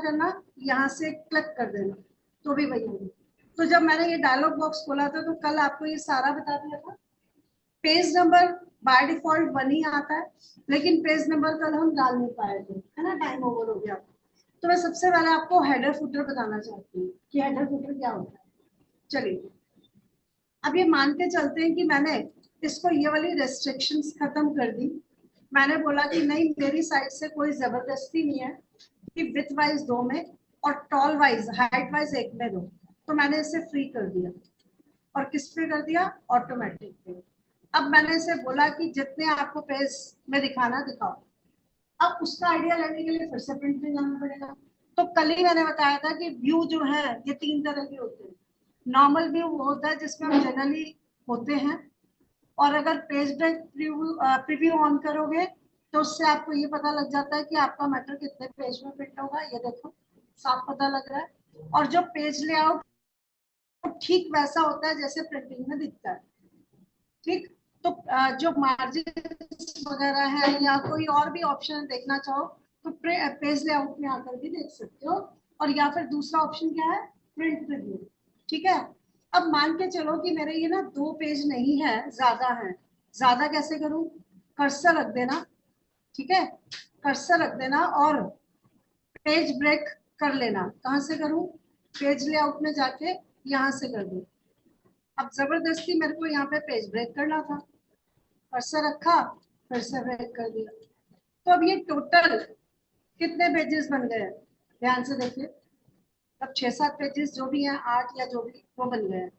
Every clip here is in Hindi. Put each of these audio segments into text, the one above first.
करना, यहाँ से क्लिक कर देना, तो भी वही होगी। तो जब मैंने ये डायलॉग बॉक्स खोला था तो कल आपको ये सारा बता दिया था। पेज नंबर बाय डिफॉल्ट 1 ही आता है, लेकिन पेज नंबर कल हम डाल नहीं पाए थे, है ना, टाइम ओवर हो गया। तो मैं सबसे पहले आपको हेडर फुटर बताना चाहती हूँ कि हेडर फुटर क्या होता है। चलिए, अब ये मान के चलते हैं कि मैंने इसको ये वाली रेस्ट्रिक्शंस खत्म कर दी। मैंने बोला कि नहीं, मेरी साइड से कोई जबरदस्ती नहीं है कि विथ वाइज 2 में और टॉल वाइज हाइट वाइज 1 में दो, तो मैंने इसे फ्री कर दिया। और किस पे कर दिया? ऑटोमेटिक पे। अब मैंने इसे बोला कि जितने आपको पेज में दिखाना दिखाओ। अब उसका आइडिया लेने के लिए फिर से प्रिंट में जाना पड़ेगा। तो कल ही मैंने बताया था कि व्यू जो है ये 3 तरह के होते हैं। नॉर्मल व्यू वो होता है जिसमें हम जनरली होते हैं, और अगर पेज ब्रेक प्रीव्यू ऑन करोगे तो उससे आपको ये पता लग जाता है कि आपका मैटर कितने पेज में प्रिंट होगा। ये देखो, साफ पता लग रहा है। और जो पेज लेआउट ठीक वैसा होता है जैसे प्रिंटिंग में दिखता है। ठीक, तो जो मार्जिन वगैरह है या कोई और भी ऑप्शन देखना चाहो तो पेज लेआउट में आकर भी देख सकते हो। और या फिर दूसरा ऑप्शन क्या है? Print preview. ठीक है, अब मान के चलो कि मेरे ये ना 2 पेज नहीं है, ज्यादा है। ज्यादा कैसे करूं? कर्सर रख देना, ठीक है, कर्सर रख देना और पेज ब्रेक कर लेना। कहां से करूं? पेज लेआउट में जाके यहां से कर दूं। अब जबरदस्ती मेरे को यहाँ पे पेज ब्रेक करना था, कर्सर रखा, फिर से ब्रेक कर दिया। तो अब ये टोटल कितने पेजेस बन गए? ध्यान से देखिए, अब 6-7 पेजेस जो भी हैं, 8 या जो भी, वो बन गए हैं।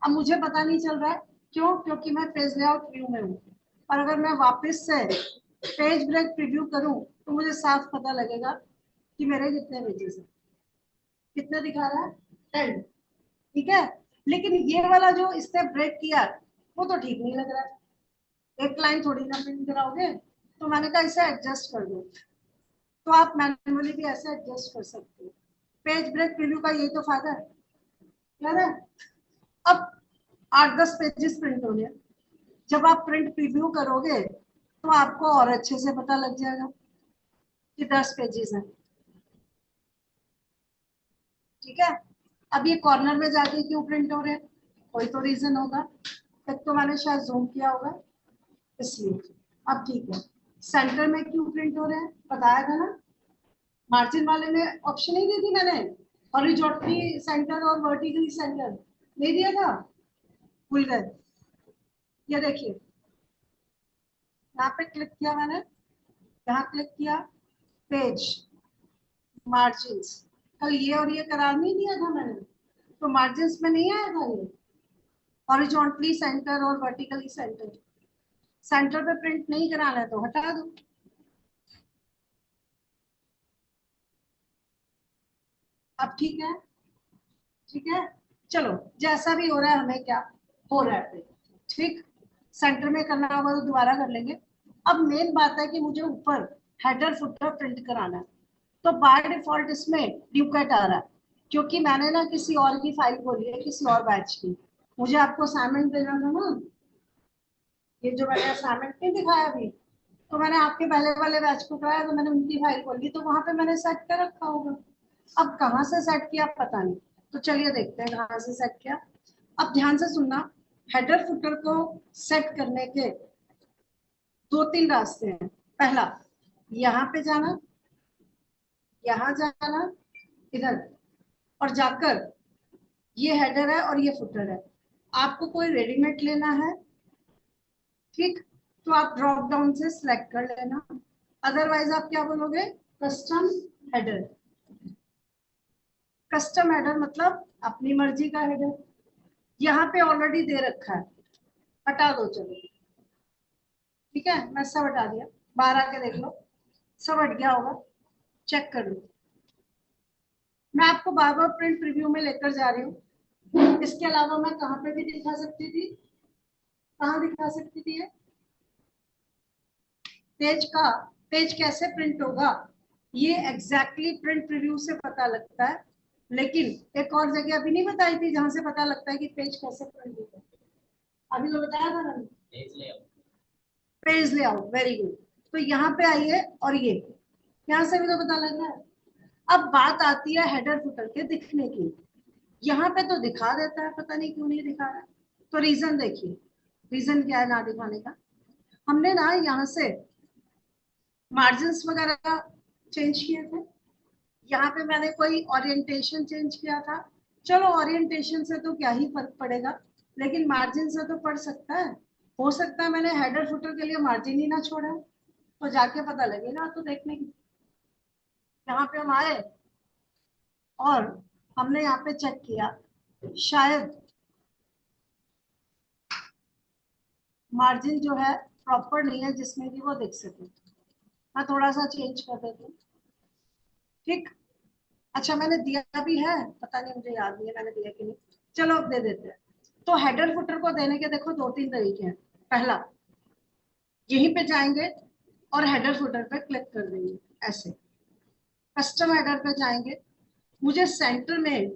अब मुझे पता नहीं चल रहा है, क्यों? क्योंकि मैं पेज लेआउट व्यू में हूँ। और अगर मैं वापस से पेज ब्रेक प्रीव्यू करूँ तो मुझे साफ पता लगेगा कि मेरे कितने पेजेस हैं। कितने दिखा रहा है? 10। ठीक है, लेकिन ये वाला जो इसने ब्रेक किया वो तो ठीक नहीं लग रहा है। एक लाइन थोड़ी ना प्रिंट कराओगे, तो मैंने कहा इसे एडजस्ट कर दो। तो आप मैन्युअली भी ऐसे एडजस्ट कर सकते हो। पेज ब्रेक प्रीव्यू का यही तो फायदा है, याद है? अब 8-10 पेजेस प्रिंट हो गए। जब आप प्रिंट प्रीव्यू करोगे तो आपको और अच्छे से पता लग जाएगा कि 10 पेजेस हैं। ठीक है, अब ये कॉर्नर में जाके क्यों प्रिंट हो रहे हैं? कोई तो रीजन होगा। एक तो मैंने शायद जूम किया होगा इसलिए। अब ठीक है, सेंटर में क्यों प्रिंट हो रहे हैं? बताया था ना, मार्जिन वाले में ऑप्शन नहीं दी थी मैंने, हॉरिजॉन्टली सेंटर और वर्टिकली सेंटर नहीं दिया था, भूल गए। ये देखिए, यहाँ पे क्लिक किया मैंने, यहाँ क्लिक किया, पेज, मार्जिन्स। कल ये और ये करार नहीं दिया था मैंने, तो मार्जिन्स में नहीं आया था ये हॉरिजॉन्टली सेंटर और वर्टिकली सेंटर। सेंटर पे प्रिंट नहीं कराना है तो हटा दो। अब ठीक है, ठीक है, चलो, जैसा भी हो रहा है हमें क्या हो रहा है। ठीक, सेंटर में करना होगा तो दोबारा कर लेंगे। अब मेन बात है कि मुझे ऊपर हेडर फुटर प्रिंट कराना है। तो बाय डिफॉल्ट इसमें ड्यूकेट आ रहा है, क्योंकि मैंने ना किसी और की फाइल खोली है, किसी और बैच की। मुझे आपको असाइनमेंट देना था ना, ये जो मैंने असाइनमेंट नहीं दिखाया अभी, तो मैंने आपके पहले वाले बैच को कराया, तो मैंने उनकी फाइल खोली, तो वहां पे मैंने सेट कर रखा होगा। अब कहाँ से सेट किया पता नहीं, तो चलिए देखते हैं कहाँ से सेट किया। अब ध्यान से सुनना, हेडर फुटर को सेट करने के 2-3 रास्ते हैं। पहला, यहाँ पे जाना, यहाँ जाना, इधर, और जाकर ये हेडर है और ये फुटर है। आपको कोई रेडीमेड लेना है, ठीक, तो आप ड्रॉप डाउन से सिलेक्ट कर लेना। अदरवाइज आप क्या बोलोगे? Custom header. कस्टम हेडर मतलब अपनी मर्जी का हेडर। यहाँ पे ऑलरेडी दे रखा है, हटा दो चलो। ठीक है, मैं सब हटा दिया, बाहर आके देख लो, सब हट गया होगा, चेक कर लो। मैं आपको बार बार प्रिंट प्रीव्यू में लेकर जा रही हूँ। इसके अलावा मैं कहाँ पे भी दिखा सकती थी? कहाँ दिखा सकती थी? पेज का, पेज कैसे प्रिंट होगा ये एग्जैक्टली प्रिंट प्रीव्यू से पता लगता है। लेकिन एक और जगह अभी नहीं बताई थी जहां से पता लगता है कि पेज कैसे प्रिंट होगा। अभी तो बताया था ना, पेज लेआउट। Very good. तो यहाँ पे आइए, और ये यहाँ से भी तो पता लग रहा है। अब बात आती है हेडर फुटर के दिखने की। यहाँ पे तो दिखा देता है, पता नहीं क्यों नहीं दिखा रहा है। तो रीजन देखिए, रीजन क्या है ना दिखाने का। हमने ना यहाँ से मार्जिन्स वगैरह चेंज किए थे। यहाँ पे मैंने कोई ओरिएंटेशन चेंज किया था। चलो ओरिएंटेशन से तो क्या ही फर्क पड़ेगा, लेकिन मार्जिन से तो पड़ सकता है। हो सकता है मैंने हेडर फुटर के लिए मार्जिन ही ना छोड़ा है, तो जाके पता लगेगा तो देखने की। यहाँ पे हम आए और हमने यहाँ पे चेक किया, शायद मार्जिन जो है प्रॉपर नहीं है जिसमें कि वो दिख सके। मैं थोड़ा सा चेंज कर देती हूँ। ठीक, अच्छा मैंने दिया भी है, पता नहीं मुझे याद नहीं है मैंने दिया कि नहीं। चलो अब दे देते हैं। तो हेडर फुटर को देने के देखो दो तीन तरीके हैं। पहला, यहीं पे जाएंगे और हेडर फुटर पे क्लिक कर देंगे ऐसे। कस्टम हेडर पे जाएंगे, मुझे सेंटर में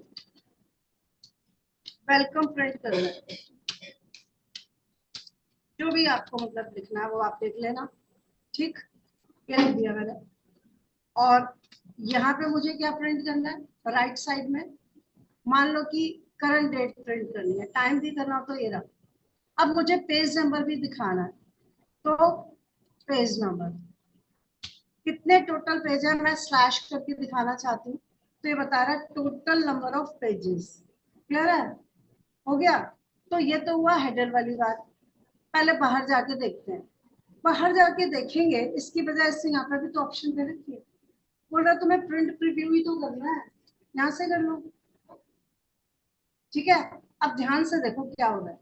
वेलकम प्रिंट करना है। जो भी आपको मतलब लिखना है वो आप देख लेना। ठीक, ये लिख दिया मैंने। और यहाँ पे मुझे क्या प्रिंट करना है, राइट साइड में मान लो कि करंट डेट प्रिंट करनी है, टाइम भी करना, तो ये रहा। अब मुझे पेज नंबर भी दिखाना है, तो पेज नंबर कितने टोटल पेज है मैं स्लैश करके दिखाना चाहती हूँ। तो ये बता रहा है total number of pages. Clear है, हो गया। तो ये तो हुआ हेडर वाली बात। पहले बाहर जाके देखते हैं। बाहर जाके देखेंगे, इसकी बजाय से यहाँ पे भी तो ऑप्शन दे रखी है। बोल रहा तुम्हें प्रिंट प्रीव्यू ही तो करना है, यहाँ से कर लो। ठीक है, अब ध्यान से देखो क्या हो रहा है।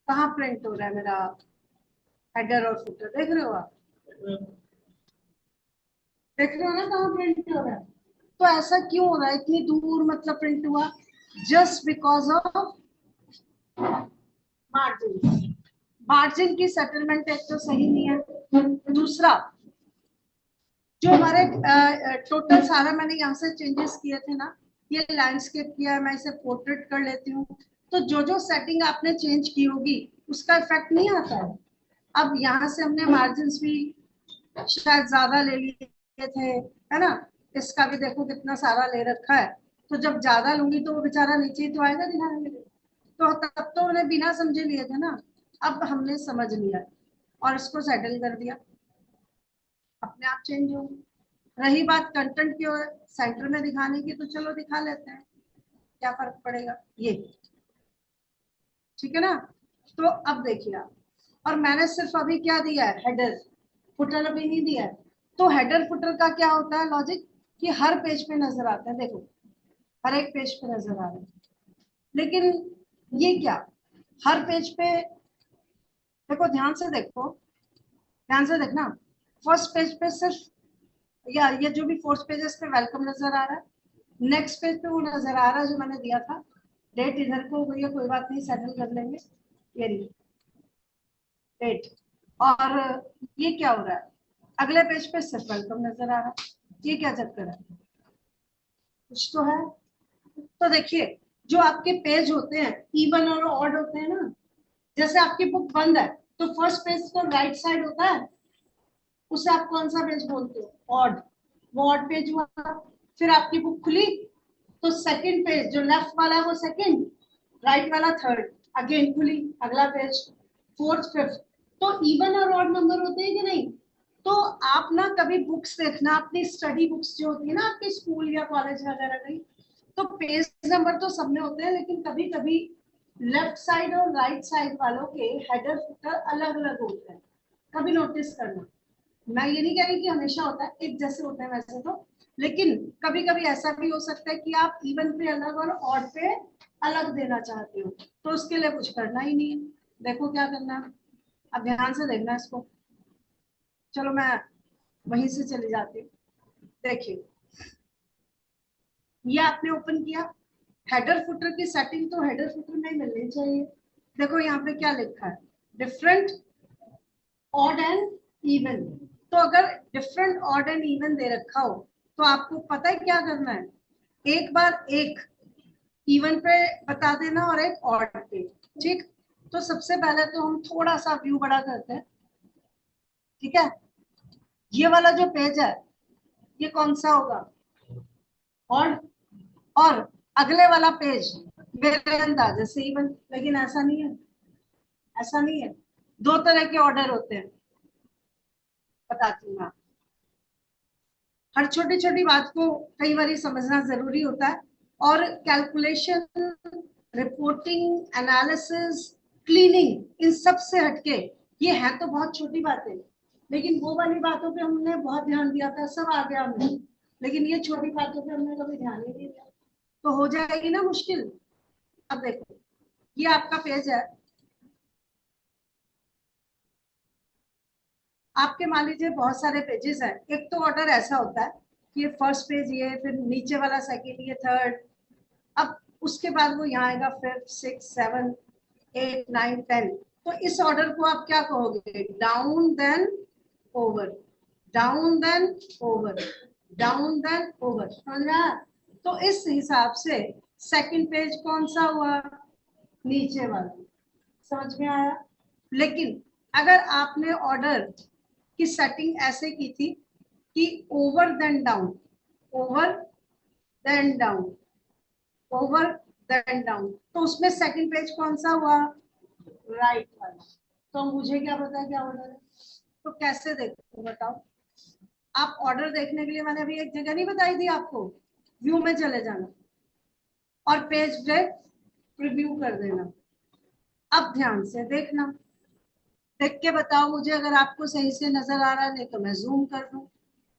कहाँ प्रिंट हो रहा है मेरा हेडर और फुटर, देख रहे हो आप? देख रहे हो ना कहाँ प्रिंट हो रहा है? तो ऐसा क्यों हो रहा है, इतनी दूर मतलब प्रिंट हुआ? Just because of margin. Margin की सेटलमेंट एक तो सही नहीं है। दूसरा, जो हमारे टोटल सारा मैंने यहाँ से चेंजेस किए थे ना, ये लैंडस्केप किया है, मैं इसे पोर्ट्रेट कर लेती हूँ। तो जो जो सेटिंग आपने चेंज की होगी उसका इफेक्ट नहीं आता है। अब यहाँ से हमने मार्जिन भी शायद ज्यादा ले लिए थे, है ना? इसका भी देखो कितना सारा ले रखा है। तो जब ज्यादा लूंगी तो वो बेचारा नीचे ही तो आएगा दिखाने के लिए। तो तब तो उन्हें बिना समझे लिए थे ना। अब हमने समझ लिया और इसको सेटल कर दिया, अपने आप चेंज हो। रही बात कंटेंट की और सेंटर में दिखाने की, तो चलो दिखा लेते हैं, क्या फर्क पड़ेगा ये। ठीक है ना? तो अब देखिए आप, और मैंने सिर्फ अभी क्या दिया है, हेडर, फुटर अभी नहीं दिया है। तो हेडर फुटर का क्या होता है लॉजिक, कि हर पेज पे नजर आता है। देखो हर एक पेज पे नजर आ रहा है, लेकिन ये क्या, हर पेज पे देखो, ध्यान से देखो, ध्यान से देखना। फर्स्ट पेज पे सिर्फ या ये जो भी फोर्थ पेजेस पे वेलकम नजर आ रहा है। नेक्स्ट पेज पे वो नजर आ रहा है जो मैंने दिया था। डेट इधर को हो गई है, कोई बात नहीं, सेटल कर लेंगे। ये डेट, और ये क्या हो रहा है, अगले पेज पे सिर्फ वेलकम नजर आ रहा है। ये क्या चक्कर है, कुछ तो है। तो देखिए, जो आपके पेज होते हैं इवन और ऑड होते हैं ना। जैसे आपकी बुक बंद है, तो फर्स्ट पेज तो राइट साइड होता है, उसे आप कौन सा पेज बोलते हो, ऑड। वो ऑड पेज हुआ। फिर आपकी बुक खुली, तो सेकंड पेज जो लेफ्ट वाला है वो सेकंड, राइट वाला थर्ड, अगेन खुली, अगला पेज, फोर्थ फिफ्थ। तो इवन और ऑड नंबर होते हैं कि नहीं? तो आप ना कभी बुक्स देखना, अपनी स्टडी बुक्स जो होती है ना आपके स्कूल या कॉलेज वगैरह की, तो पेज नंबर तो सब में होते हैं, लेकिन कभी कभी लेफ्ट साइड और राइट साइड वालों के हेडर फुटर अलग अलग होते हैं। कभी नोटिस करना। मैं ये नहीं कह रही कि हमेशा होता है, एक जैसे होते हैं वैसे तो, लेकिन कभी कभी ऐसा भी हो सकता है कि आप इवन पे अलग और ऑड पे अलग देना चाहते हो, तो उसके लिए कुछ करना ही नहीं है। देखो क्या करना है, अब ध्यान से देखना इसको। चलो मैं वहीं से चली जाती हूँ। देखिए, ये आपने ओपन किया, हेडर फुटर की सेटिंग तो हेडर फुटर में मिलनी चाहिए। देखो यहाँ पे क्या लिखा है, डिफरेंट, ऑड एंड इवन। तो अगर different, odd and even they रखा हो, तो आपको पता है क्या करना है, एक बार एक इवन पे बता देना और एक ऑड पे। ठीक, तो सबसे पहले तो हम थोड़ा सा व्यू बड़ा करते हैं। ठीक है, ये वाला जो पेज है ये कौन सा होगा? और अगले वाला पेज मेरे अंदाजे से इवन, लेकिन ऐसा नहीं है, ऐसा नहीं है। दो तरह के ऑर्डर होते हैं, बताती हूँ मैं। हर छोटी छोटी बात को कई बार समझना जरूरी होता है। और कैलकुलेशन, रिपोर्टिंग, एनालिसिस, क्लीनिंग, इन सब से हटके ये है तो बहुत छोटी बातें, लेकिन वो वाली बातों पे हमने बहुत ध्यान दिया था, सब आ गया हमने, लेकिन ये छोटी बातों पे हमने कभी ध्यान ही नहीं दिया, तो हो जाएगी ना मुश्किल। अब देखो, ये आपका पेज है, आपके मान लीजिए बहुत सारे पेजेस हैं। एक तो ऑर्डर ऐसा होता है कि ये फर्स्ट पेज, ये फिर नीचे वाला सेकंड, ये थर्ड, अब उसके बाद वो यहाँ आएगा fifth, six, seven, eight, nine, 10। तो इस ऑर्डर को आप क्या कहोगे? Down then over, down then over, down then over, समझा? तो इस हिसाब से सेकंड पेज कौन सा हुआ? नीचे वाला। समझ में आया? लेकिन अगर आपने ऑर्डर की सेटिंग ऐसे की थी कि over then down, over then down, over then down, तो उसमें सेकंड पेज कौन सा हुआ? राइट वाला। तो मुझे क्या पता है क्या ऑर्डर है? तो कैसे देखो बताओ? आप ऑर्डर देखने के लिए मैंने अभी एक जगह नहीं बताई थी आपको, व्यू में चले जाना और पेज ब्रेक रिव्यू कर देना। अब ध्यान से देखना, देख के बताओ मुझे अगर आपको सही से नजर आ रहा है, नहीं तो मैं जूम कर दूं।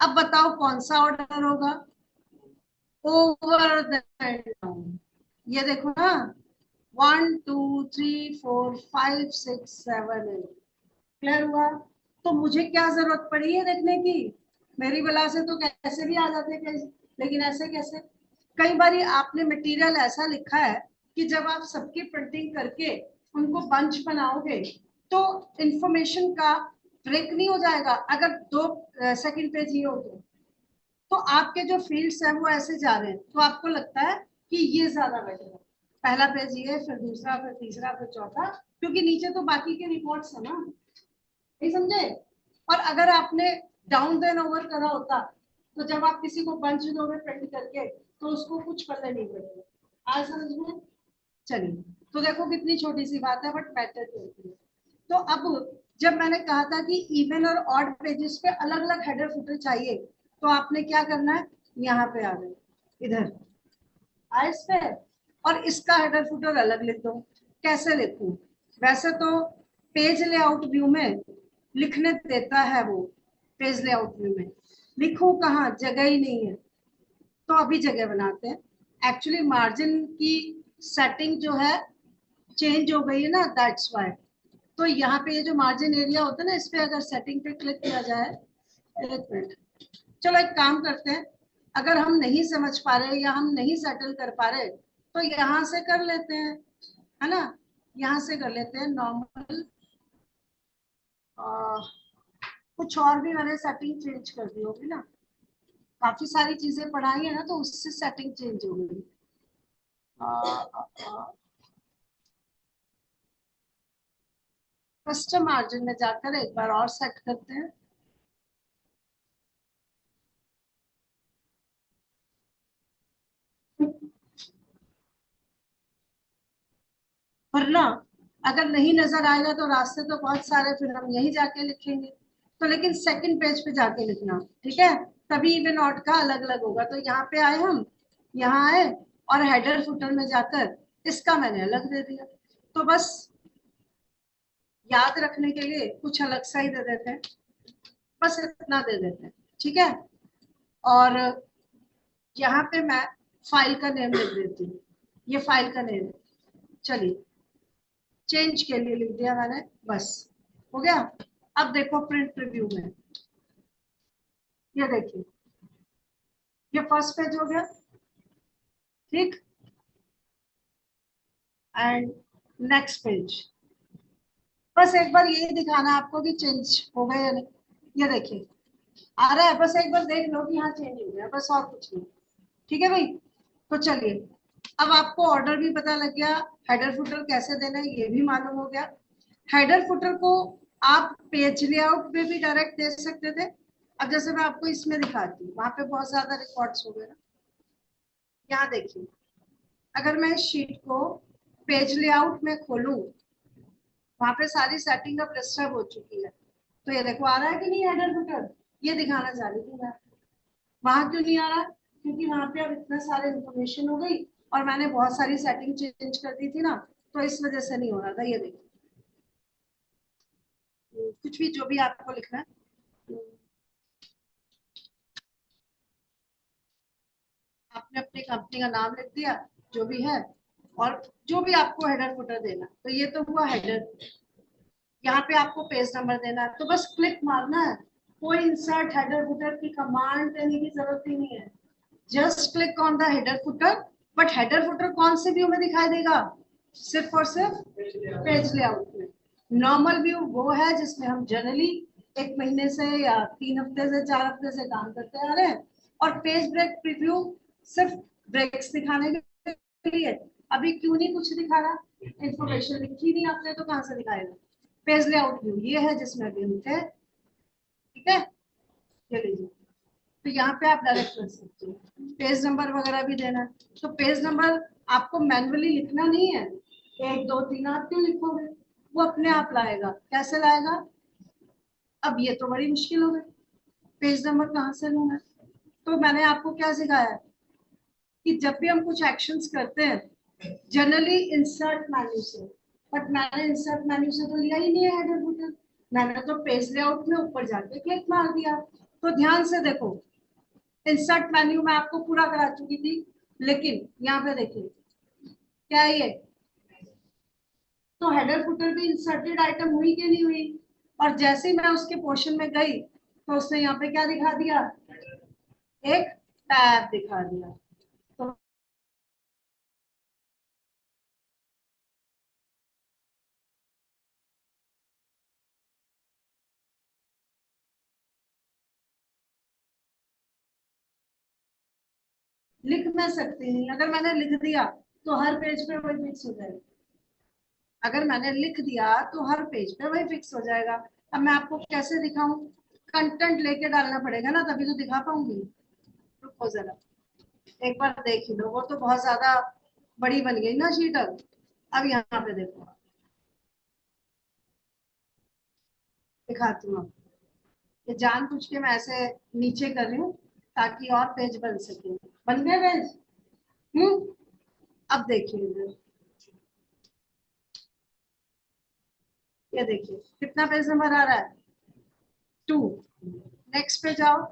अब बताओ कौन सा ऑर्डर होगा? Over then down. ये देखो ना, 1 2 3 4 5 6 7 8, क्लियर हुआ? तो मुझे क्या जरूरत पड़ी है देखने की? मेरी बला से तो कैसे भी आ जाते हैं, लेकिन ऐसे कैसे? कई बार आपने मटेरियल ऐसा लिखा है कि जब आप सबकी प्रिंटिंग करके उनको बंच बनाओगे तो इंफॉर्मेशन का ब्रेक नहीं हो जाएगा। अगर दो सेकंड पेज ये हो तो आपके जो फील्ड्स हैं वो ऐसे जा रहे हैं, तो आपको लगता है कि ये ज्यादा बेटर है। पहला पेज ये, फिर दूसरा, फिर तीसरा, फिर चौथा, क्योंकि नीचे तो बाकी के रिपोर्ट्स है ना, नहीं समझे? और अगर आपने डाउन देन ओवर करा होता तो जब आप किसी को बंच दोगे प्रिंट करके तो उसको कुछ पता नहीं पड़ेगा। आज समझ में? चलिए, तो देखो कितनी छोटी सी बात है बट मैटर करती है। तो अब जब मैंने कहा था कि इवन और ऑड पेजेस पे अलग अलग हेडर फुटर चाहिए, तो आपने क्या करना है? यहाँ पे आ गए, इधर आए इस पे, और इसका हेडर फुटर अलग लिख दो। कैसे लिखूं? वैसे तो पेज लेआउट व्यू में लिखने देता है वो, पेज लेआउट व्यू में लिखूं कहाँ? जगह ही नहीं है, तो अभी जगह बनाते हैं। एक्चुअली मार्जिन की सेटिंग जो है चेंज हो गई है ना, दैट्स वाई। तो यहाँ पे ये जो मार्जिन एरिया होता है ना, इस पे अगर सेटिंग पे क्लिक किया जाए, एक मिनट, चलो एक काम करते हैं, अगर हम नहीं समझ पा रहे या हम नहीं सेटल कर पा रहे तो यहाँ से कर लेते हैं, है ना? यहाँ से कर लेते हैं नॉर्मल। कुछ और भी मैंने सेटिंग चेंज कर दी होगी ना, काफी सारी चीजें पढ़ाई है ना, तो उससे सेटिंग चेंज हो गई। कस्टम मार्जिन में जाकर एक बार और सेट करते हैं। वरना अगर नहीं नजर आएगा तो रास्ते तो बहुत सारे, फिर हम यहीं जाके लिखेंगे। तो लेकिन सेकंड पेज पे जाके लिखना, ठीक है? तभी इवन ऑड का अलग अलग होगा। तो यहाँ पे आए हम, यहाँ आए, और हेडर फुटर में जाकर इसका मैंने अलग दे दिया। तो बस याद रखने के लिए कुछ अलग सा ही दे देते हैं, बस इतना दे देते हैं, ठीक है? और यहाँ पे मैं फाइल का नेम लिख देती हूँ, ये फाइल का नेम। चलिए, चेंज के लिए लिख दिया मैंने, बस हो गया। अब देखो प्रिंट रिव्यू में, ये देखिए, ये फर्स्ट पेज हो गया, ठीक? एंड नेक्स्ट पेज, बस एक बार यही दिखाना आपको कि चेंज हो गए या नहीं। ये देखिए आ रहा है, बस एक बार देख लो कि हाँ चेंज हो गया, बस और कुछ नहीं। ठीक है भाई? तो चलिए, अब आपको ऑर्डर भी पता लग गया, हेडर फुटर कैसे देना है ये भी मालूम हो गया। हेडर फुटर को आप पेज लेआउट पे भी डायरेक्ट दे सकते थे, अब जैसे मैं आपको इसमें दिखाती हूँ, वहां पे बहुत ज्यादा रिकॉर्ड्स हो गए ना। यहाँ देखिए, अगर मैं इस शीट को पेज लेआउट में खोलूं, वहां पे सारी सेटिंग अब डिस्टर्ब हो चुकी है। तो ये देखो आ रहा है कि नहीं हेडर फुटर, ये दिखाना चाह रही थी मैं। वहां क्यों नहीं आ रहा? क्योंकि वहां पे अब इतने सारे इंफॉर्मेशन हो गई और मैंने बहुत सारी सेटिंग चेंज कर दी थी ना, तो इस वजह से नहीं हो रहा था। ये देखिए, कुछ भी जो भी आपको लिखना है, आपने अपनी कंपनी का नाम लिख दिया, जो भी है, और जो भी आपको हेडर फुटर देना। तो ये तो हुआ हेडर। यहाँ पे आपको पेज नंबर देना है, तो बस क्लिक मारना है। कोई इंसर्ट हेडर फुटर की कमांड देने की जरूरत ही नहीं है। Just click on the header footer. But header footer कौन से व्यू में दिखाई देगा? सिर्फ और सिर्फ पेज लेआउट में। नॉर्मल व्यू वो है जिसमें हम जनरली 1 महीने से या 3 हफ्ते से 4 हफ्ते से काम करते आ रहे हैं। और पेज ब्रेक प्रीव्यू सिर्फ ब्रेक्स दिखाने के लिए। अभी क्यों नहीं कुछ दिखा रहा? इंफॉर्मेशन लिखी नहीं आपने तो कहाँ से दिखाएगा? पेज लेआउट व्यू ये है जिसमें अभी हम थे। ठीक है, ये लीजिए। तो यहाँ पे आप डायरेक्ट कर सकते हो, पेज नंबर वगैरह भी देना है। तो पेज नंबर आपको मैन्युअली लिखना नहीं है, 1 2 3 आप क्यों लिखोगे? वो अपने आप लाएगा। कैसे लाएगा? अब ये तो बड़ी मुश्किल हो गई, पेज नंबर कहाँ से लेना है? तो मैंने आपको क्या सिखाया कि जब भी हम कुछ एक्शंस करते हैं जनरली इंसर्ट मेन्यू से, बट मैंने इंसर्ट मेन्यू से तो लिया ही नहीं है हेडर फुटर। मैंने तो पेज लेआउट में ऊपर जाके क्लिक मार दिया। तो ध्यान से देखो, इंसर्ट मेन्यू में आपको पूरा करा चुकी थी, लेकिन यहाँ पे देखिए क्या है ये। तो हेडर फुटर भी इंसर्टेड आइटम हुई कि नहीं हुई? और जैसे ही मैं उसके पोर्शन में गई तो उसने यहाँ पे क्या दिखा दिया? एक टैब दिखा दिया। तो लिख मैं सकती नहीं, अगर मैंने लिख दिया तो हर पेज पे वही फिक्स हो जाएगा। अगर मैंने लिख दिया तो हर पेज पे वही फिक्स हो जाएगा। अब मैं आपको कैसे दिखाऊं? कंटेंट लेके डालना पड़ेगा ना, तभी तो दिखा पाऊंगी। रुको जरा, एक बार देख ही लो। वो तो बहुत ज्यादा बड़ी बन गई ना शीट। अब यहाँ पे देखो, दिखाती हूँ आपको। ये जान पूछ के मैं ऐसे नीचे कर रही हूँ ताकि और पेज बन सके। बन गए पेज? हम्म। अब देखिए इधर, ये देखिए कितना पेज नंबर आ रहा है? 2। नेक्स्ट पे जाओ,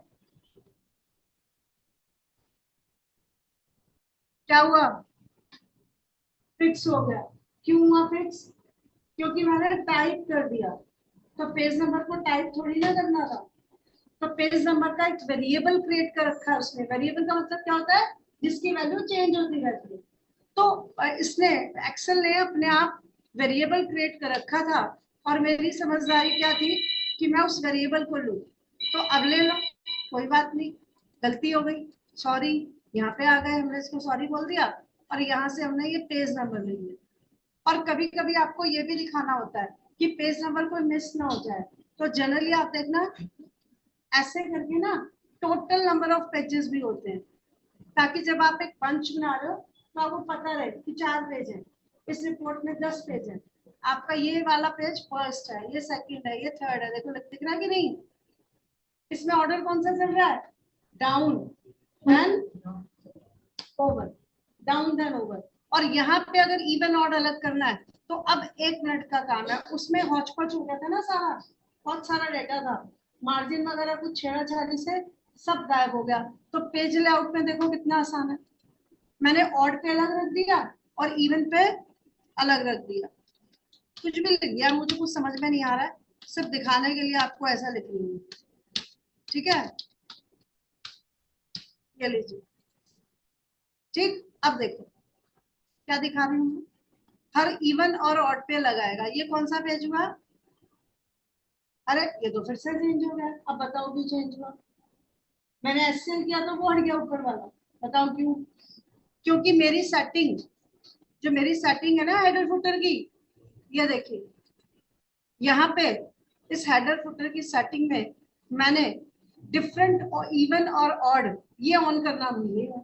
क्या हुआ? फिक्स हो गया। क्यों हुआ फिक्स? क्योंकि मैंने टाइप कर दिया। तो पेज नंबर को टाइप थोड़ी ना करना था। तो पेज नंबर का एक वेरिएबल क्रिएट कर रखा है उसने। वेरिएबल का मतलब क्या होता है? जिसकी वैल्यू चेंज होती रहती है। तो इसने, एक्सेल ने अपने आप वेरिएबल क्रिएट कर रखा था। और मेरी समझदारी क्या थी कि मैं उस वेरिएबल को लूं। तो अब ले लो, कोई बात नहीं, गलती हो गई, सॉरी। यहाँ पे आ गए, हमने इसको सॉरी बोल दिया और यहाँ से हमने ये पेज नंबर ले लिया। और कभी कभी आपको ये भी दिखाना होता है कि पेज नंबर कोई मिस ना हो जाए। तो जनरली आप देखना, ऐसे करके ना टोटल नंबर ऑफ पेजेस भी होते हैं, ताकि जब आप एक पंच बना रहे हो तो आपको पता रहे कि 4 पेज है, इस रिपोर्ट में 10 पेज है। आपका ये वाला पेज फर्स्ट है, ये सेकंड है, ये थर्ड है। देखो दिख रहा है कि नहीं? इसमें ऑर्डर कौन सा चल रहा है? Down then over, down then over. और यहाँ पे अगर इवन ऑड अलग करना है तो अब 1 मिनट का काम है। उसमें हौच पौच हो गया था ना सारा, बहुत सारा डेटा था, मार्जिन वगैरह कुछ छेड़ा से सब गायब हो गया। तो पेज लेआउट में देखो कितना आसान है। मैंने ऑड पे अलग रख दिया और इवन पे अलग रख दिया। कुछ भी लिख दिया, मुझे कुछ समझ में नहीं आ रहा है, सिर्फ दिखाने के लिए आपको ऐसा लिख रही हूँ। ठीक है, ये लीजिए। ठीक, अब देखो क्या दिखा रही हूँ। हर इवन और ऑड पे लगाएगा। ये कौन सा पेज हुआ? अरे ये तो फिर से चेंज हो गया। अब बताओ क्यों चेंज हुआ? मैंने ऐसे किया तो वो हट गया ऊपर वाला। बताओ क्यों? क्योंकि मेरी सेटिंग, जो मेरी सेटिंग है ना हेडर फुटर की, ये देखिए यहाँ पे इस हेडर फुटर की सेटिंग में मैंने डिफरेंट और इवन और ऑड ये ऑन करना भूल गए,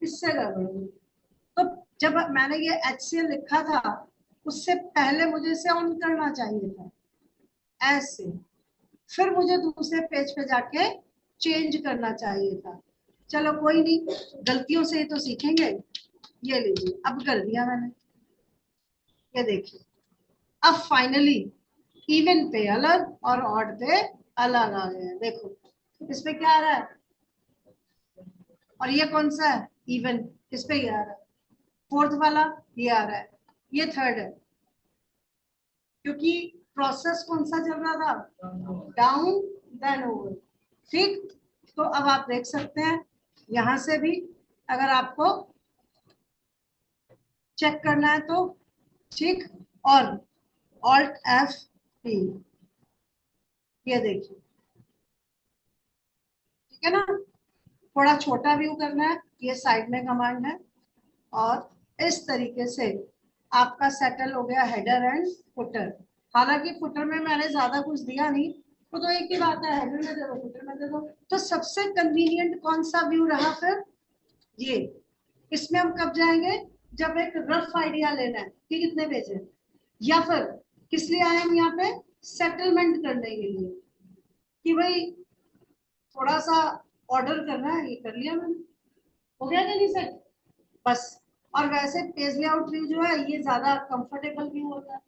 इससे गड़बड़ हुई। तो जब मैंने ये HCL लिखा था उससे पहले मुझे इसे ऑन करना चाहिए था ऐसे, फिर मुझे दूसरे पेज पे जाके चेंज करना चाहिए था। चलो कोई नहीं, गलतियों से ही तो सीखेंगे। ये लीजिए अब कर दिया मैंने, ये देखिए अब फाइनली इवन पे अलग और ऑड पे अलग आ गया। देखो इसमें क्या आ रहा है, और ये कौन सा है इवन, इस पे ये आ रहा है। फोर्थ वाला ये आ रहा है, ये थर्ड है, क्योंकि प्रोसेस कौन सा चल रहा था, डाउन देन ओवर। ठीक, तो अब आप देख सकते हैं यहां से भी अगर आपको चेक करना है तो ठीक, और ऑल्ट F3, ये देखिए ठीक है ना। थोड़ा छोटा व्यू करना है, ये साइड में कमांड है, और इस तरीके से आपका सेटल हो गया हेडर एंड फुटर। हालांकि फुटर में मैंने ज्यादा कुछ दिया नहीं, तो एक ही बात है, हेडर में दे दो फुटर में दे दो। तो सबसे कन्वीनियंट कौन सा व्यू रहा फिर ये। इसमें हम कब जाएंगे, जब एक रफ आइडिया लेना है कि कितने पेज है, या फिर किस लिए आए हम यहाँ पे, सेटलमेंट करने के लिए कि भाई थोड़ा सा ऑर्डर करना है, ये कर लिया मैंने, हो गया नहीं सेट बस। और वैसे पेज लेआउट व्यू जो है ये ज्यादा कंफर्टेबल व्यू होता है,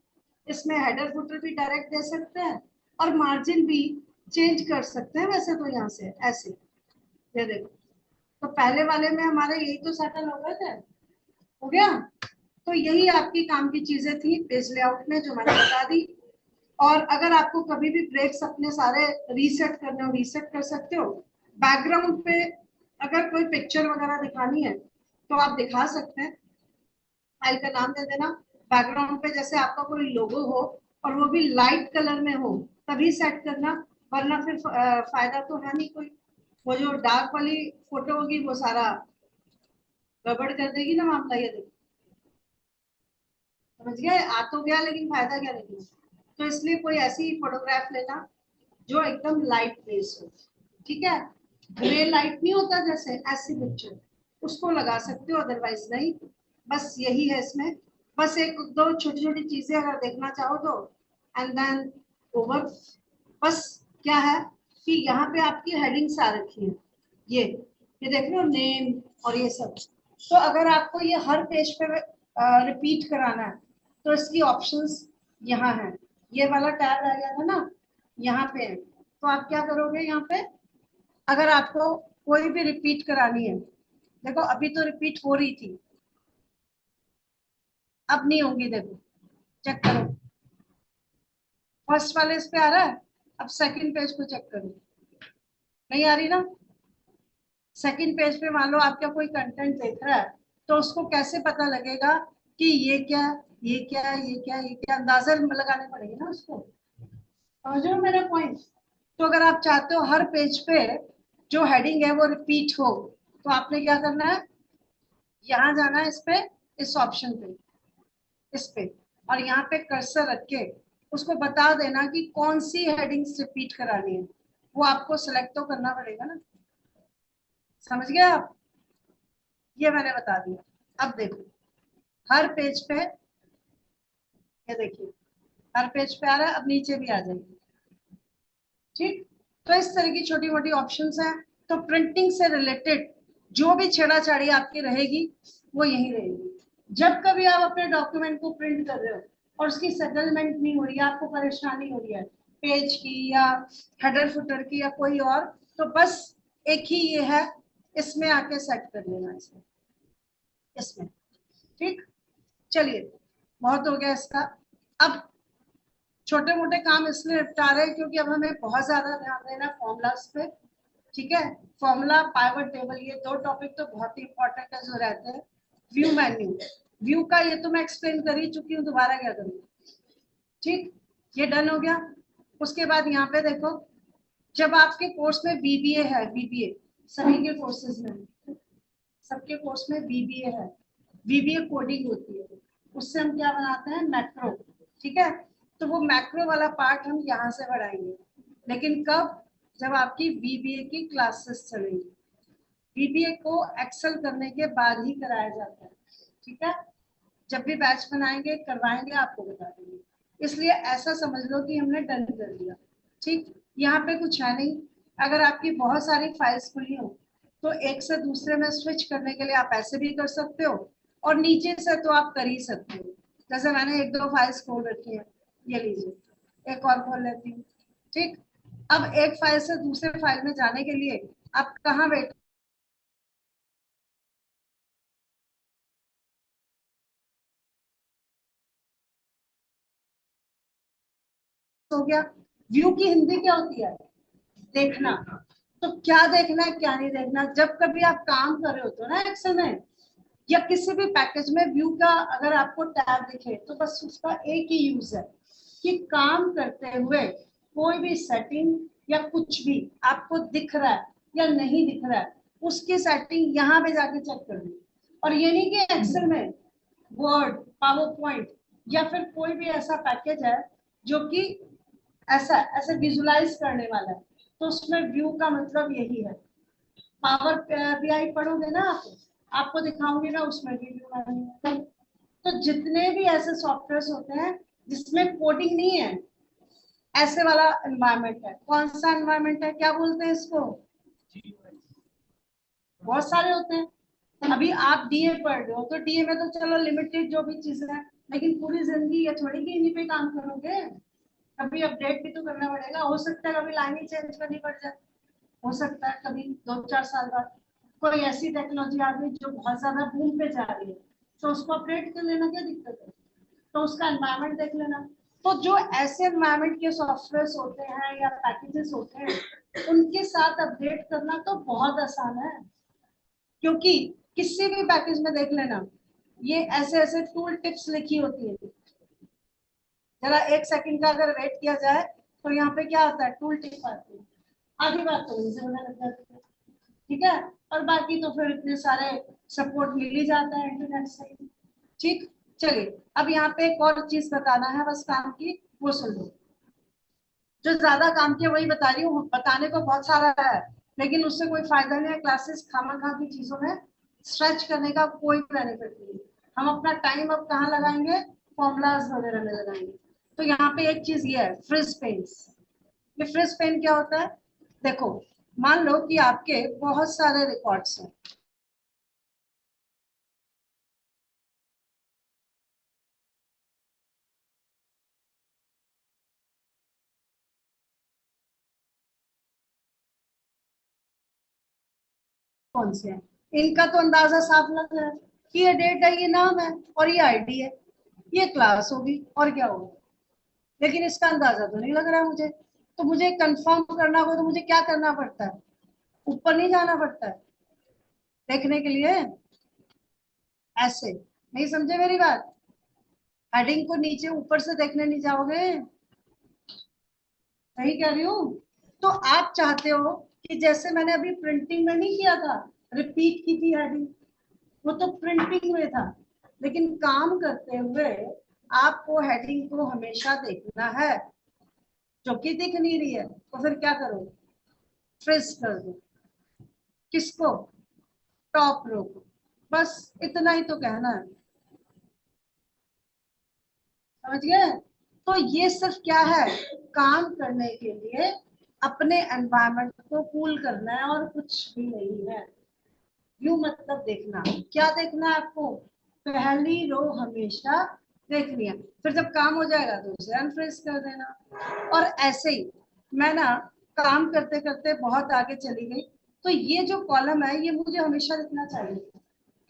इसमें हेडर फुटर भी डायरेक्ट दे सकते हैं और मार्जिन भी चेंज कर सकते हैं वैसे तो यहाँ से ऐसे। ये देखो, तो पहले वाले में हमारे यही तो सेटल हो गए थे, हो गया। तो यही आपकी काम की चीजें थी पेज लेआउट में जो मैंने बता दी। और अगर आपको कभी भी ब्रेक्स अपने सारे रीसेट करने हो, रीसेट कर सकते हो। बैकग्राउंड पे अगर कोई पिक्चर वगैरह दिखानी है तो आप दिखा सकते हैं, फाइल का नाम दे देना। बैकग्राउंड पे जैसे आपका कोई लोगो हो और वो भी लाइट कलर में हो तभी सेट करना, वरना फिर फायदा तो है नहीं कोई। वो जो डार्क वाली फोटो होगी वो सारा गड़बड़ कर देगी ना मामला। ये देखो समझ गए, आ तो गया लेकिन फायदा क्या नहीं। तो इसलिए कोई ऐसी फोटोग्राफ लेना जो एकदम लाइट बेस हो, ठीक है। ग्रे लाइट नहीं होता जैसे, ऐसी पिक्चर उसको लगा सकते हो, अदरवाइज नहीं। बस यही है इसमें, बस एक दो छोटी छोटी चीजें अगर देखना चाहो तो। एंड देन ओवर, बस क्या है कि यहाँ पे आपकी हेडिंग्स आ रखी है, ये देख रहे हो नेम और ये सब। तो अगर आपको ये हर पेज पे रिपीट कराना है तो इसकी ऑप्शंस यहाँ है। ये वाला टैब आ गया था ना, यहाँ पे है। तो आप क्या करोगे यहाँ पे, अगर आपको कोई भी रिपीट करानी है, देखो अभी तो रिपीट हो रही थी, अब नहीं होगी, देखो चेक करो। फर्स्ट वाले इस पे आ रहा है, अब सेकंड पेज को चेक करो, नहीं आ रही ना। सेकंड पेज पे मान लो आपका कोई कंटेंट देख रहा है, तो उसको कैसे पता लगेगा कि ये क्या, ये क्या, ये क्या, ये क्या, अंदाजा लगाने पड़ेगा ना उसको। समझ रहे हो मेरा पॉइंट। तो अगर आप चाहते हो हर पेज पे जो हेडिंग है वो रिपीट हो, तो आपने क्या करना है, यहाँ जाना है इस पे, इस ऑप्शन पे, इस पे, और यहाँ पे कर्सर रख के उसको बता देना कि कौन सी हेडिंग्स रिपीट करानी है। वो आपको सिलेक्ट तो करना पड़ेगा ना। समझ गए आप, ये मैंने बता दिया। अब देखो हर पेज पे, ये देखिए हर पेज पे आ रहा है, अब नीचे भी आ जाएगी। ठीक, तो इस तरह की छोटी मोटी ऑप्शंस हैं। तो प्रिंटिंग से रिलेटेड जो भी छेड़ाछाड़ी आपकी रहेगी वो यही रहेगी। जब कभी आप अपने डॉक्यूमेंट को प्रिंट कर रहे हो और उसकी सेटलमेंट नहीं हो रही है, आपको परेशानी हो रही है पेज की या हेडर फुटर की या कोई और, तो बस एक ही ये है, इसमें आके सेट कर लेना इसमें, इसमें। ठीक, चलिए बहुत हो गया इसका। अब छोटे मोटे काम इसलिए निपटा रहे हैं क्योंकि अब हमें बहुत ज्यादा ध्यान देना है फॉर्मूलाज पे। ठीक है, फॉर्मूला पाइवट टेबल ये दो टॉपिक तो बहुत ही इंपॉर्टेंट है जो रहते हैं। व्यू मेन्यू, व्यू का ये तो मैं एक्सप्लेन कर ही चुकी हूँ, दोबारा क्या करूँ। ठीक, ये डन हो गया। उसके बाद यहाँ पे देखो, जब आपके कोर्स में बीबीए है, बीबीए सभी के कोर्सेज में, सबके कोर्स में बीबीए है, बीबीए कोडिंग होती है, उससे हम क्या बनाते हैं, मैक्रो। ठीक है, तो वो मैक्रो वाला पार्ट हम यहाँ से बढ़ाएंगे, लेकिन कब, जब आपकी VBA की क्लासेस चलेंगी। VBA को एक्सेल करने के बाद ही कराया जाता है, ठीक है। जब भी बैच बनाएंगे करवाएंगे आपको बता देंगे, इसलिए ऐसा समझ लो कि हमने डन कर दिया। ठीक, यहाँ पे कुछ है नहीं। अगर आपकी बहुत सारी फाइल्स खुली हो तो एक से दूसरे में स्विच करने के लिए आप ऐसे भी कर सकते हो, और नीचे से तो आप कर ही सकते हो। जैसे मैंने एक दो फाइल्स खोल रखी है, ये लीजिए एक और खोल लेती हूँ। ठीक, अब एक फाइल से दूसरे फाइल में जाने के लिए आप कहाँ बैठ हो गया। व्यू की हिंदी क्या होती है? देखना। तो क्या देखना है क्या नहीं देखना, जब कभी आप काम कर रहे होते हो ना एक्सेल में या किसी भी पैकेज में, व्यू का अगर आपको टैब दिखे तो बस उसका एक ही यूज है कि काम करते हुए कोई भी सेटिंग या कुछ भी आपको दिख रहा है या नहीं दिख रहा है, उसकी सेटिंग यहाँ पे जाके चेक कर ली। और ये नहीं कि एक्सेल में वर्ड, पावर पॉइंट या फिर कोई भी ऐसा पैकेज है जो कि ऐसा ऐसे विजुलाइज करने वाला है, तो उसमें व्यू का मतलब यही है। पावर BI पढ़ोगे ना आप, आपको दिखाऊंगी ना, उसमें भी व्यू है। तो जितने भी ऐसे सॉफ्टवेयर होते हैं जिसमें कोडिंग नहीं है, ऐसे वाला एनवायरमेंट है। कौन सा एनवायरमेंट है, क्या बोलते हैं इसको? बहुत सारे होते हैं। अभी आप DA पढ़ रहे हो तो DA में तो चलो लिमिटेड जो भी चीजें हैं, लेकिन पूरी जिंदगी ये थोड़ी कि इन्हीं पे काम करोगे। कभी अपडेट भी तो करना पड़ेगा, हो सकता है कभी लाइन ही चेंज करनी पड़ जाए, हो सकता है कभी 2-4 साल बाद कोई ऐसी टेक्नोलॉजी आ गई जो बहुत ज्यादा बूम पे जा रही है, तो उसको अपडेट कर लेना, क्या दिक्कत है। तो उसका एनवायरमेंट देख लेना। तो जो ऐसे एनवायरमेंट के सॉफ्टवेयर होते हैं या पैकेजेस होते हैं, उनके साथ अपडेट करना तो बहुत आसान है। क्योंकि किसी भी पैकेज में देख लेना, ये ऐसे ऐसे टूल टिप्स लिखी होती है। जरा 1 सेकंड का अगर वेट किया जाए तो यहाँ पे क्या आता है, टूल टिप आती है। आधी बात तो वहीं से होने लग जाती है, ठीक है। और बाकी तो फिर इतने सारे सपोर्ट मिल ही जाता है इंटरनेट से। ठीक, चलिए अब यहाँ पे एक और चीज बताना है बस काम की, वो सुन लो। जो ज्यादा काम की है वही बता रही हूँ, बताने को बहुत सारा है लेकिन उससे कोई फायदा नहीं है। क्लासेस खामा की चीजों में स्ट्रेच करने का कोई बेनिफिट नहीं है। हम अपना टाइम अब कहाँ लगाएंगे, फॉर्मूलाज वगैरह में लगाएंगे। तो यहाँ पे एक चीज ये है, फ्रिज पेन्स। ये फ्रिज पेन क्या होता है? देखो, मान लो कि आपके बहुत सारे रिकॉर्ड्स हैं। कौन से हैं? इनका तो अंदाजा साफ लग रहा है कि ये डेट है, ये नाम है और ये ID है, ये क्लास होगी और क्या होगा। लेकिन इसका अंदाजा तो नहीं लग रहा मुझे। तो मुझे कंफर्म करना हो तो मुझे क्या करना पड़ता है, ऊपर नहीं जाना पड़ता है देखने के लिए? ऐसे नहीं समझे मेरी बात? हेडिंग को नीचे ऊपर से देखने नहीं जाओगे, सही कह रही हूँ। तो आप चाहते हो कि जैसे मैंने अभी प्रिंटिंग में नहीं किया था, रिपीट की थी हेडिंग, वो तो प्रिंटिंग में था, लेकिन काम करते हुए आपको हेडिंग को हमेशा देखना है, जो कि दिख नहीं रही है तो फिर क्या करो, फ्रीज कर दो। किसको? टॉप रो को। बस इतना ही तो कहना है, समझ गए? तो ये सिर्फ क्या है, काम करने के लिए अपने एनवायरनमेंट को कूल करना है और कुछ भी नहीं है। व्यू मतलब देखना। क्या देखना है आपको? पहली रो हमेशा देखनी है, फिर जब काम हो जाएगा तो उसे अनफ्रीज कर देना। और ऐसे ही मैं ना काम करते करते बहुत आगे चली गई, तो ये जो कॉलम है ये मुझे हमेशा लिखना चाहिए,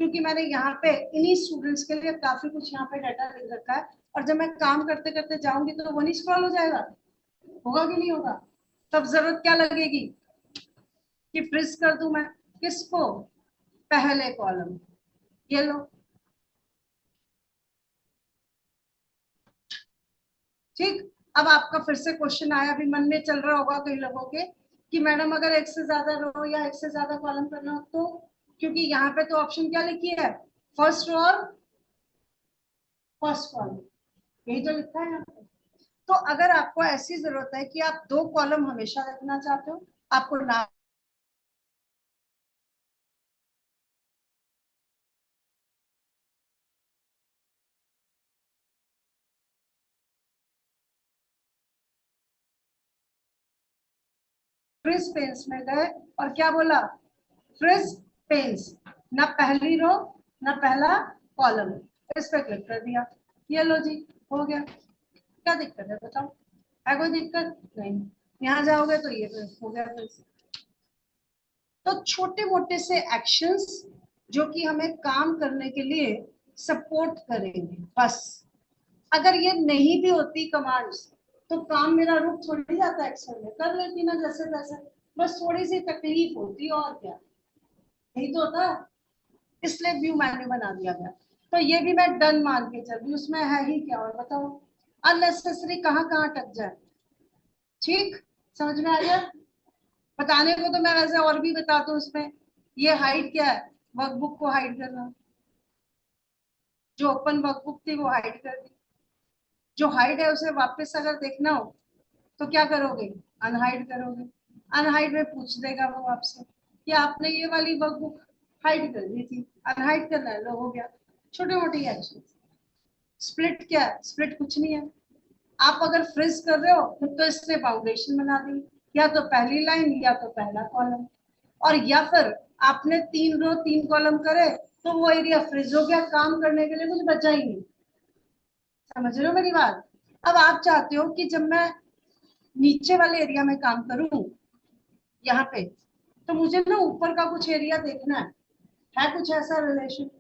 क्योंकि मैंने यहाँ पे इन्हीं स्टूडेंट्स के लिए काफी कुछ यहाँ पे डाटा लिख रखा है। और जब मैं काम करते करते जाऊंगी तो वो नहीं स्क्रॉल हो जाएगा, होगा कि नहीं होगा? तब जरूरत क्या लगेगी कि फ्रीज कर दूं मैं, किसको? पहले कॉलम। ये लो। ठीक, अब आपका फिर से क्वेश्चन आया, अभी मन में चल रहा होगा कई लोगों के कि मैडम अगर एक से ज्यादा रो या एक से ज्यादा कॉलम करना हो तो, क्योंकि यहाँ पे तो ऑप्शन क्या लिखी है, फर्स्ट रो और फर्स्ट कॉलम, यही तो लिखा है यहाँ पे। तो अगर आपको ऐसी जरूरत है कि आप 2 कॉलम हमेशा रखना चाहते हो आपको नाम फ्रिज पेंस में गए और क्या बोला, फ्रिज पेंस, ना पहली रो ना पहला कॉलम, इस पे क्लिक कर दिया, ये लो जी हो गया। क्या दिक्कत है बताओ, है कोई दिक्कत नहीं, यहाँ जाओगे तो ये हो गया फिर से। तो छोटे मोटे से एक्शंस जो कि हमें काम करने के लिए सपोर्ट करेंगे बस। अगर ये नहीं भी होती कमांड्स तो काम मेरा रुक थोड़ी जाता, एक्सेल में कर लेती ना जैसे तैसे, बस थोड़ी सी तकलीफ होती और क्या, यही तो होता। इसलिए व्यू मेन्यू बना दिया गया। तो ये भी मैं डन मान के चल रही, उसमें है ही क्या और बताओ, अननेसेसरी कहाँ कहाँ अटक जाए। ठीक, समझ में आ गया। बताने को तो मैं वैसे और भी बताता हूँ उसमें। ये हाइड क्या है, वर्कबुक को हाइड करना, जो ओपन वर्कबुक थी वो हाइड कर दी, जो हाइड है उसे वापस अगर देखना हो तो क्या करोगे, अनहाइड करोगे। अनहाइड में पूछ देगा वो आपसे कि आपने ये वाली वर्कबुक हाइड कर दी थी, अनहाइड करना है, लो हो गया। छोटे मोटे एक्शन। स्प्लिट क्या है, स्प्लिट कुछ नहीं है। आप अगर फ्रीज कर रहे हो तो इसने फाउंडेशन बना दी, या तो पहली लाइन या तो पहला कॉलम, और या फिर आपने 3 रो 3 कॉलम करे तो वो एरिया फ्रीज हो गया, काम करने के लिए कुछ बचा ही नहीं। समझ रहे हो मेरी बात। अब आप चाहते हो कि जब मैं नीचे वाले एरिया में काम करूं यहाँ पे, तो मुझे ना ऊपर का कुछ एरिया देखना है कुछ ऐसा रिलेशन,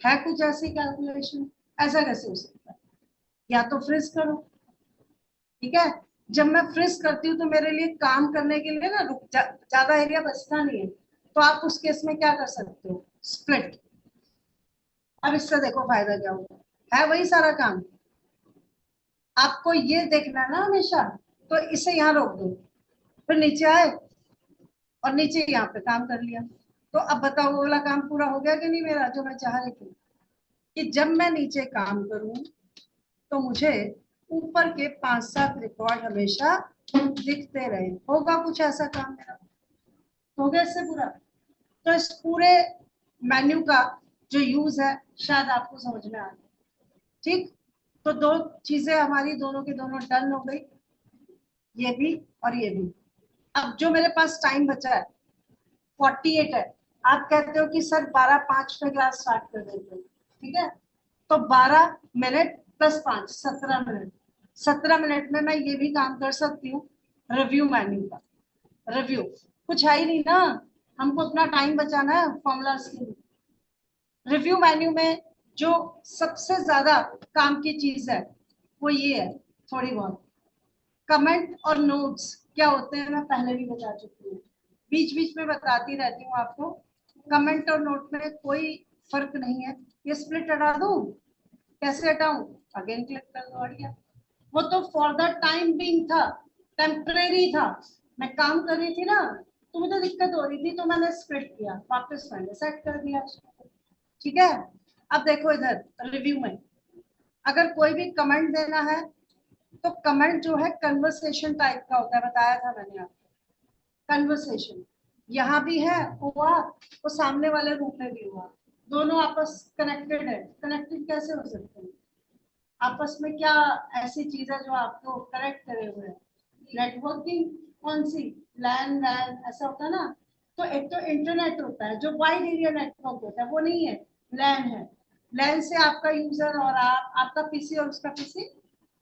है कुछ ऐसी कैलकुलेशन, ऐसा कैसे हो सकता है। या तो फ्रीज करो, ठीक है। जब मैं फ्रीज करती हूँ तो मेरे लिए काम करने के लिए ना ज्यादा एरिया बचता नहीं है, तो आप उस केस में क्या कर सकते हो, स्प्लिट। अब इससे देखो फायदा क्या होगा, है वही सारा काम, आपको ये देखना है ना हमेशा, तो इसे यहाँ रोक दो, फिर नीचे आए और नीचे यहाँ पे काम कर लिया। तो अब बताओ वो वाला काम पूरा हो गया कि नहीं मेरा, जो मैं चाह रही थी कि जब मैं नीचे काम करूं तो मुझे ऊपर के 5-7 रिकॉर्ड हमेशा दिखते रहे, होगा कुछ ऐसा काम मेरा, हो गया इससे पूरा। तो इस पूरे मेन्यू का जो यूज है शायद आपको समझ में आ गया। ठीक, तो दो चीजें हमारी दोनों के दोनों डन हो गई, ये भी और ये भी। अब जो मेरे पास टाइम बचा है 48 है। आप कहते हो कि सर 12:05 पे क्लास स्टार्ट कर देते हो, ठीक है, तो 12 मिनट प्लस 5 17 मिनट, 17 मिनट में मैं ये भी काम कर सकती हूँ रिव्यू मेन्यू का। रिव्यू कुछ है ही नहीं ना, हमको अपना टाइम बचाना है फॉर्मूलाज के लिए। रिव्यू मेन्यू में जो सबसे ज्यादा काम की चीज है वो ये है, थोड़ी बहुत कमेंट और नोट्स क्या होते हैं मैं पहले भी बता चुकी हूँ, बीच बीच में बताती रहती हूँ आपको। कमेंट और नोट में कोई फर्क नहीं है। ये स्प्लिट हटा दूं, कैसे हटाऊं, अगेन क्लिक कर दो, हट गया। वो तो फॉर द टाइम बीइंग था, टेम्परेरी था, मैं काम कर रही थी ना तो मुझे दिक्कत हो रही थी तो मैंने स्प्लिट किया, वापस मैंने सेट कर दिया उसको। ठीक है। अब देखो इधर रिव्यू में अगर कोई भी कमेंट देना है तो कमेंट जो है कन्वर्सेशन टाइप का होता है, बताया था मैंने आपको। कन्वर्सेशन यहाँ भी है हुआ, वो सामने वाले रूम में भी हुआ, दोनों आपस कनेक्टेड है। कनेक्टेड कैसे हो सकते हैं, आपस में क्या ऐसी चीज है जो आपको कनेक्ट करे हुए है, नेटवर्किंग। कौन सी, लैन वैन ऐसा होता है ना। तो एक तो इंटरनेट होता है जो वाइड एरिया नेटवर्क होता है, वो नहीं है, लैन है। लैन से आपका यूजर और आपका पीसी और उसका पीसी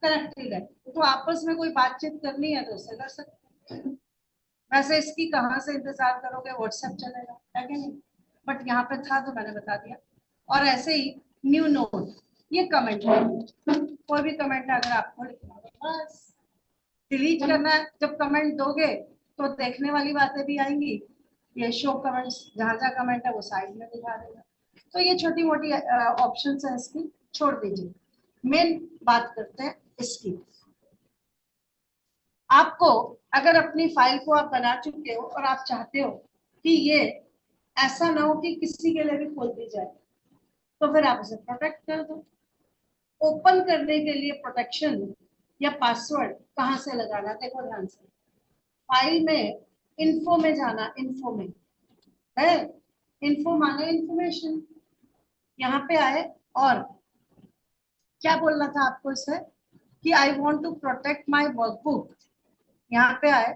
कनेक्टेड है, तो आपस में कोई बातचीत करनी है तो उससे कर सकते हैं। वैसे इसकी कहाँ से इंतजार करोगे, व्हाट्सएप चलेगा, है कि नहीं। बट यहाँ पे था तो मैंने बता दिया। और ऐसे ही न्यू नोट, ये कमेंट है, कोई भी कमेंट अगर आपको लिखना हो बस डिलीट करना है। जब कमेंट दोगे तो देखने वाली बातें भी आएंगी, ये शो कमेंट्स, जहां जहां कमेंट है वो साइड में दिखा देगा। तो ये छोटी मोटी ऑप्शंस है इसकी, छोड़ दीजिए। मेन बात करते हैं इसकी। आपको अगर अपनी फाइल को आप बना चुके हो और आप चाहते हो कि ये ऐसा ना हो कि किसी के लिए भी खोल दी जाए, तो फिर आप उसे प्रोटेक्ट कर दो। ओपन करने के लिए प्रोटेक्शन या पासवर्ड कहाँ से लगाना, देखो ध्यान से। फाइल में इन्फो में जाना, इन्फो में है, इन्फो माने इंफॉर्मेशन। यहाँ पे आए और क्या बोलना था आपको इसे कि I want to protect my workbook. यहाँ पे आए,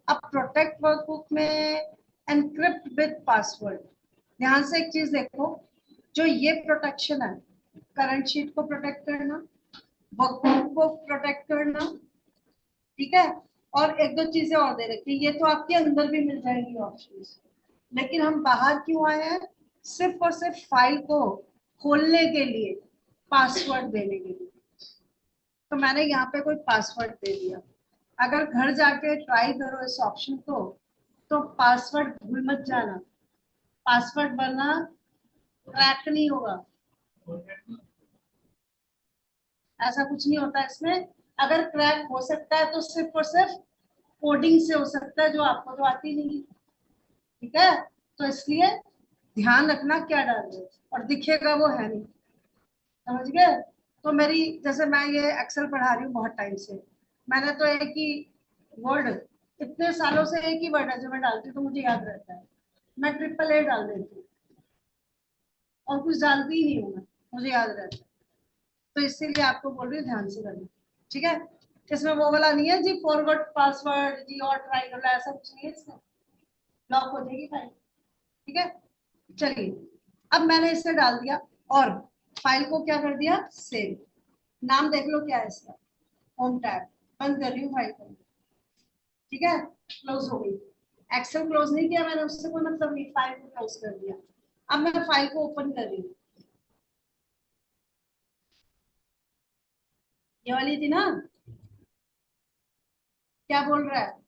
अब प्रोटेक्ट वर्कबुक में एनक्रिप्ट विद पासवर्ड। ध्यान से एक चीज देखो, जो ये प्रोटेक्शन है, करंट शीट को प्रोटेक्ट करना, वर्कबुक को प्रोटेक्ट करना, ठीक है, और एक दो चीजें और दे रखी, ये तो आपके अंदर भी मिल जाएंगी ऑप्शन, लेकिन हम बाहर क्यों आए हैं? सिर्फ और सिर्फ फाइल को खोलने के लिए, पासवर्ड देने के लिए। तो मैंने यहाँ पे कोई पासवर्ड दे दिया। अगर घर जाके ट्राई करो इस ऑप्शन को, तो पासवर्ड भूल मत जाना, पासवर्ड बनना क्रैक नहीं होगा, ऐसा कुछ नहीं होता इसमें। अगर क्रैक हो सकता है तो सिर्फ और सिर्फ कोडिंग से हो सकता है, जो आपको तो आती नहीं है, ठीक है। तो इसलिए ध्यान रखना क्या डाल रहे, और दिखेगा वो है नहीं, समझ गए। तो मेरी, जैसे मैं ये एक्सेल पढ़ा रही हूँ बहुत टाइम से, मैंने तो एक ही वर्ड, इतने सालों से एक ही वर्ड है जो मैं डालती हूँ तो मुझे याद रहता है, मैं ट्रिपल ए डाल देती हूँ, और कुछ डालती ही नहीं हूँ मैं, मुझे याद रहता है। तो इसीलिए आपको बोल रही हूँ ध्यान से करना, ठीक है। इसमें वो वाला नहीं है जी फॉरवर्ड पासवर्ड जी और ट्राई करना, ऐसा कुछ नहीं है इसमें, लॉक हो जाएगी फाइल, ठीक है। चलिए, अब मैंने इसे डाल दिया और फाइल को क्या कर दिया, सेव। नाम देख लो क्या है इसका, होम टैब। बंद कर रही हूँ फाइल को, ठीक है, क्लोज हो गई। एक्सेल क्लोज नहीं किया मैंने, उससे कोई मतलब नहीं, फाइल को क्लोज कर दिया। अब मैं फाइल को ओपन कर रही हूँ, ये वाली थी ना, क्या बोल रहा है,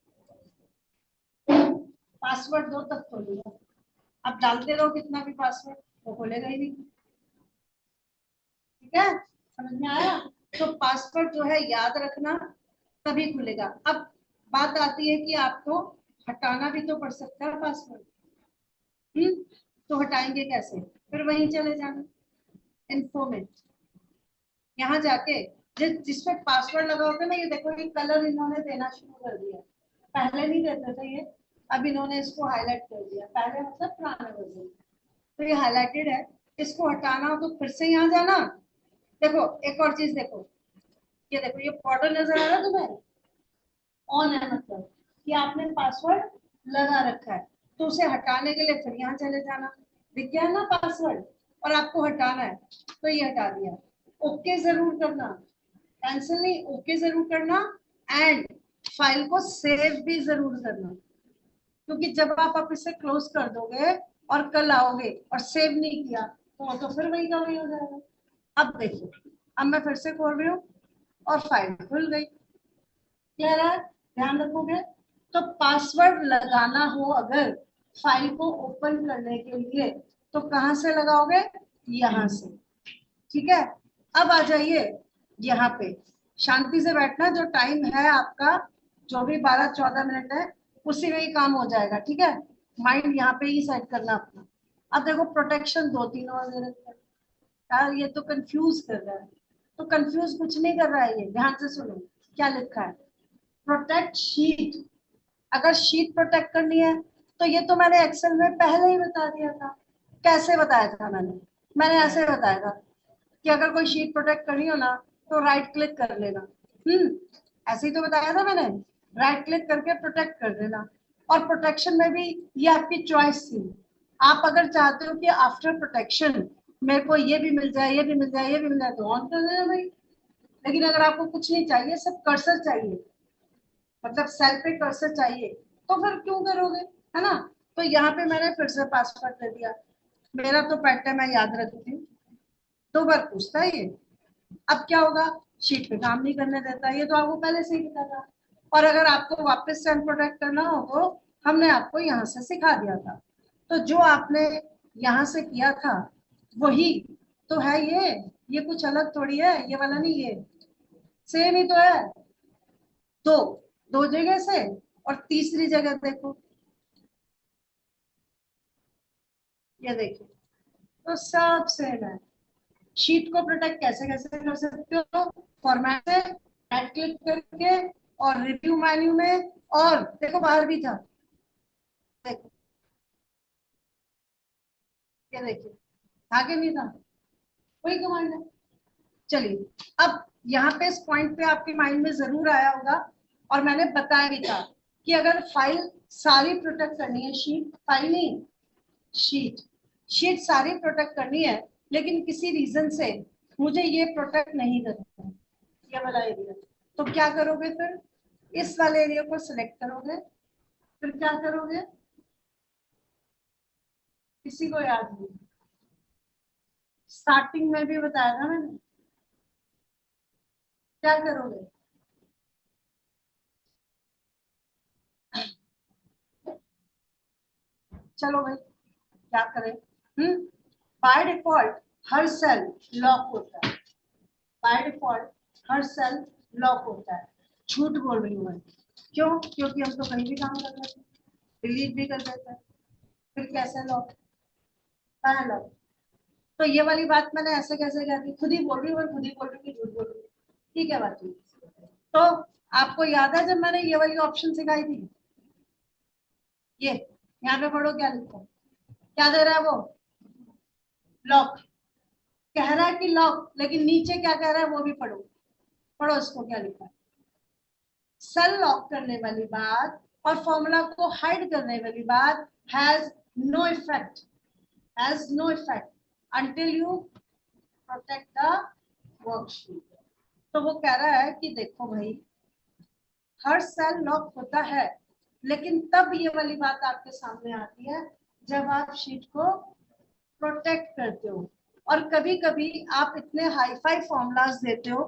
पासवर्ड दो तब खोलेगा। अब डालते रहो कितना भी पासवर्ड, वो खोलेगा ही नहीं, ठीक है, समझ में आया। तो पासवर्ड जो है याद रखना, तभी खुलेगा। अब बात आती है कि आपको हटाना भी तो पड़ सकता है पासवर्ड, तो हटाएंगे कैसे, फिर वहीं चले जाना इन्फो में, यहाँ जाके जिसपे पासवर्ड लगा होगा ना, ये देखो ये कलर इन्होंने देना शुरू कर दिया, पहले नहीं देते थे ये, अब इन्होंने इसको हाईलाइट कर दिया, पहले मतलब पुराने वर्जन, तो ये हाईलाइटेड है। इसको हटाना हो तो फिर से यहाँ जाना। देखो एक और चीज देखो, ये देखो ये बॉर्डर नजर आ रहा है तुम्हें, ऑन है, मतलब कि आपने पासवर्ड लगा रखा है, तो उसे हटाने के लिए फिर यहाँ चले जाना, दिख गया ना पासवर्ड, और आपको हटाना है तो ये हटा दिया। ओके जरूर करना, कैंसिल नहीं, ओके जरूर करना, एंड फाइल को सेव भी जरूर करना, क्योंकि जब आप इसे क्लोज कर दोगे और कल आओगे और सेव नहीं किया तो फिर वही का वही हो जाएगा। अब देखो, अब मैं फिर से खोल रही हूँ और फाइल खुल गई, क्लियर है, ध्यान रखोगे। तो पासवर्ड लगाना हो अगर फाइल को ओपन करने के लिए, तो कहां से लगाओगे, यहां से, ठीक है। अब आ जाइए यहाँ पे, शांति से बैठना, जो टाइम है आपका, जो भी 12-14 मिनट है, उसी में ही काम हो जाएगा, ठीक है। माइंड यहाँ पे ही सेट करना अपना। अब देखो प्रोटेक्शन 2-3 और दे रखे हैं। यार ये तो कंफ्यूज कर रहा है, तो कंफ्यूज कुछ नहीं कर रहा है, ये ध्यान से सुनो क्या लिखा है, प्रोटेक्ट शीट। अगर शीट प्रोटेक्ट करनी है तो ये तो मैंने एक्सेल में पहले ही बता दिया था। कैसे बताया था मैंने ऐसे बताया था कि अगर कोई शीट प्रोटेक्ट करनी हो ना, तो राइट क्लिक कर लेना, ऐसे ही तो बताया था मैंने, राइट क्लिक करके प्रोटेक्ट कर देना। और प्रोटेक्शन में भी ये आपकी चॉइस थी, आप अगर चाहते हो कि आफ्टर प्रोटेक्शन मेरे को ये भी मिल जाए, ये भी मिल जाए, ये भी मिल जाए, तो ऑन कर देना भाई। लेकिन अगर आपको कुछ नहीं चाहिए, सिर्फ कर्सर चाहिए, मतलब सेल पे कर्सर चाहिए, तो फिर क्यों करोगे, है ना। तो यहाँ पे मैंने फिर से पासवर्ड दे दिया, मेरा तो पैटर्न है, मैं याद रखती हूँ, 2 बार पूछता है ये। अब क्या होगा, शीट पे काम नहीं करने देता, ये तो आपको पहले से ही पता था। और अगर आपको वापस से अनप्रोटेक्ट करना हो तो हमने आपको यहाँ से सिखा दिया था, तो जो आपने यहाँ से किया था वही तो है ये कुछ अलग थोड़ी है, ये वाला नहीं, ये सेम ही तो है। दो दो जगह से, और तीसरी जगह देखो, ये देखिए, तो सब सेम है। शीट को प्रोटेक्ट कैसे कैसे कर सकते हो, फॉर्मेट से राइट क्लिक करके, और रिव्यू मेन्यू में, और देखो बाहर भी था, देखो, ये देखिए, था कि नहीं था? वही कमांड है। चलिए, अब यहाँ पे इस पॉइंट पे आपके माइंड में जरूर आया होगा, और मैंने बताया भी था कि अगर फाइल सारी प्रोटेक्ट करनी है, शीट फाइल नहीं, शीट शीट सारी प्रोटेक्ट करनी है, लेकिन किसी रीजन से मुझे ये प्रोटेक्ट नहीं करना है, ये वाला एरिया, तो क्या करोगे फिर? इस वाले एरिया को सिलेक्ट करोगे, फिर क्या करोगे? किसी को याद नहीं? स्टार्टिंग में भी बताया था मैंने, क्या करोगे? चलो भाई, क्या करें? बाय डिफॉल्ट हर सेल लॉक होता है, बाय डिफॉल्ट हर सेल लॉक होता है। झूठ बोल रही हूँ मैं, क्यों? क्योंकि हम तो कहीं भी काम कर लेते हैं, डिलीट भी कर देते हैं, फिर कैसे लॉक? कहाँ लॉक? तो ये वाली बात मैंने ऐसे कैसे कह दी? खुद ही बोल रही हूँ, और खुद ही बोल रही हूँ कि झूठ बोल रही हूँ। ठीक है बात हुई। तो आपको याद है जब मैंने ये वाली ऑप्शन सिखाई थी, ये यहाँ पे पढ़ो क्या लिखा है, क्या दे रहा है वो? लॉक कह रहा है कि लॉक, लेकिन नीचे क्या कह रहा है वो भी पढ़ो। पढ़ो इसको, क्या लिखा है? सेल लॉक करने वाली बात और फॉर्मूला को हाइड करने वाली बात has no effect, has no effect until you protect the worksheet. तो वो कह रहा है कि देखो भाई, हर सेल लॉक होता है, लेकिन तब ये वाली बात आपके सामने आती है जब आप शीट को प्रोटेक्ट करते हो। और कभी कभी आप इतने हाई फाई फॉर्मूलाज देते हो,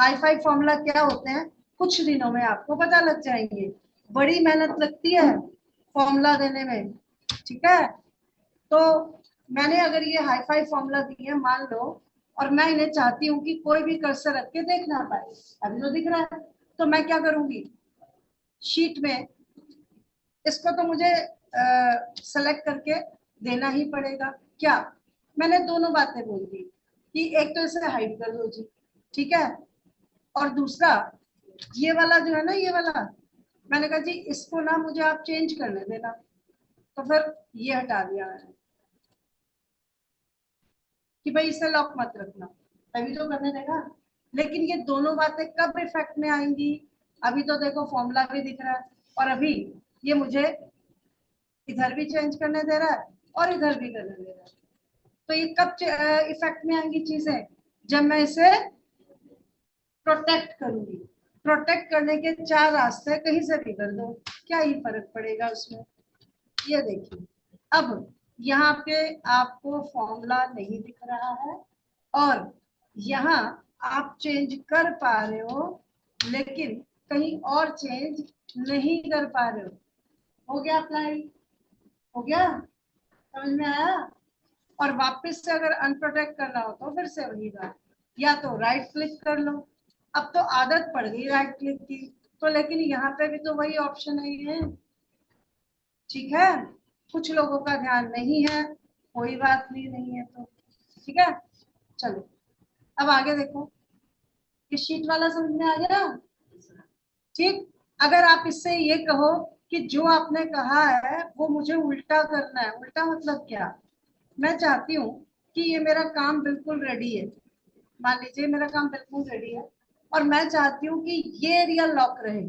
हाई फाई फॉर्मूला क्या होते हैं कुछ दिनों में आपको पता लग जाएंगे, बड़ी मेहनत लगती है फॉर्मूला देने में, ठीक है? तो मैंने अगर ये हाई फाई फॉर्मूला दिए मान लो, और मैं इन्हें चाहती हूँ कि कोई भी कर्सर रख के देख ना पाए, अभी तो दिख रहा है, तो मैं क्या करूंगी? शीट में इसको तो मुझे सेलेक्ट करके देना ही पड़ेगा। क्या? मैंने दोनों बातें बोल दी कि एक तो इसे हाइड कर दो जी, ठीक है, और दूसरा ये वाला जो है ना, ये वाला मैंने कहा जी इसको ना मुझे आप चेंज करने देना, तो फिर ये हटा दिया मैंने कि भाई इसे लॉक मत रखना, तभी तो करने देगा। लेकिन ये दोनों बातें कब इफेक्ट में आएंगी? अभी तो देखो फॉर्मूला भी दिख रहा है, और अभी ये मुझे इधर भी चेंज करने दे रहा है और इधर भी करने दे रहा है। तो ये कब इफेक्ट में आएंगी चीजें? जब मैं इसे प्रोटेक्ट करूंगी। प्रोटेक्ट करने के चार रास्ते, कहीं से भी कर दो, क्या ही फर्क पड़ेगा उसमें। ये देखिए, अब यहाँ पे आपको फॉर्मूला नहीं दिख रहा है, और यहाँ आप चेंज कर पा रहे हो, लेकिन कहीं और चेंज नहीं कर पा रहे हो गया अप्लाई? हो गया? समझ में आया? और वापस से अगर अनप्रोटेक्ट करना हो तो फिर से वही बात, या तो राइट क्लिक कर लो। अब तो आदत पड़ गई राइट क्लिक की, तो लेकिन यहाँ पे भी तो वही ऑप्शन है, ठीक है? कुछ लोगों का ध्यान नहीं है, कोई बात नहीं है तो ठीक है। चलो, अब आगे देखो, ये शीट वाला समझ में आ गया? ठीक। अगर आप इससे ये कहो कि जो आपने कहा है वो मुझे उल्टा करना है, उल्टा मतलब क्या? मैं चाहती हूँ कि ये मेरा काम बिल्कुल रेडी है, मान लीजिए मेरा काम बिल्कुल रेडी है, और मैं चाहती हूँ कि ये एरिया लॉक रहे,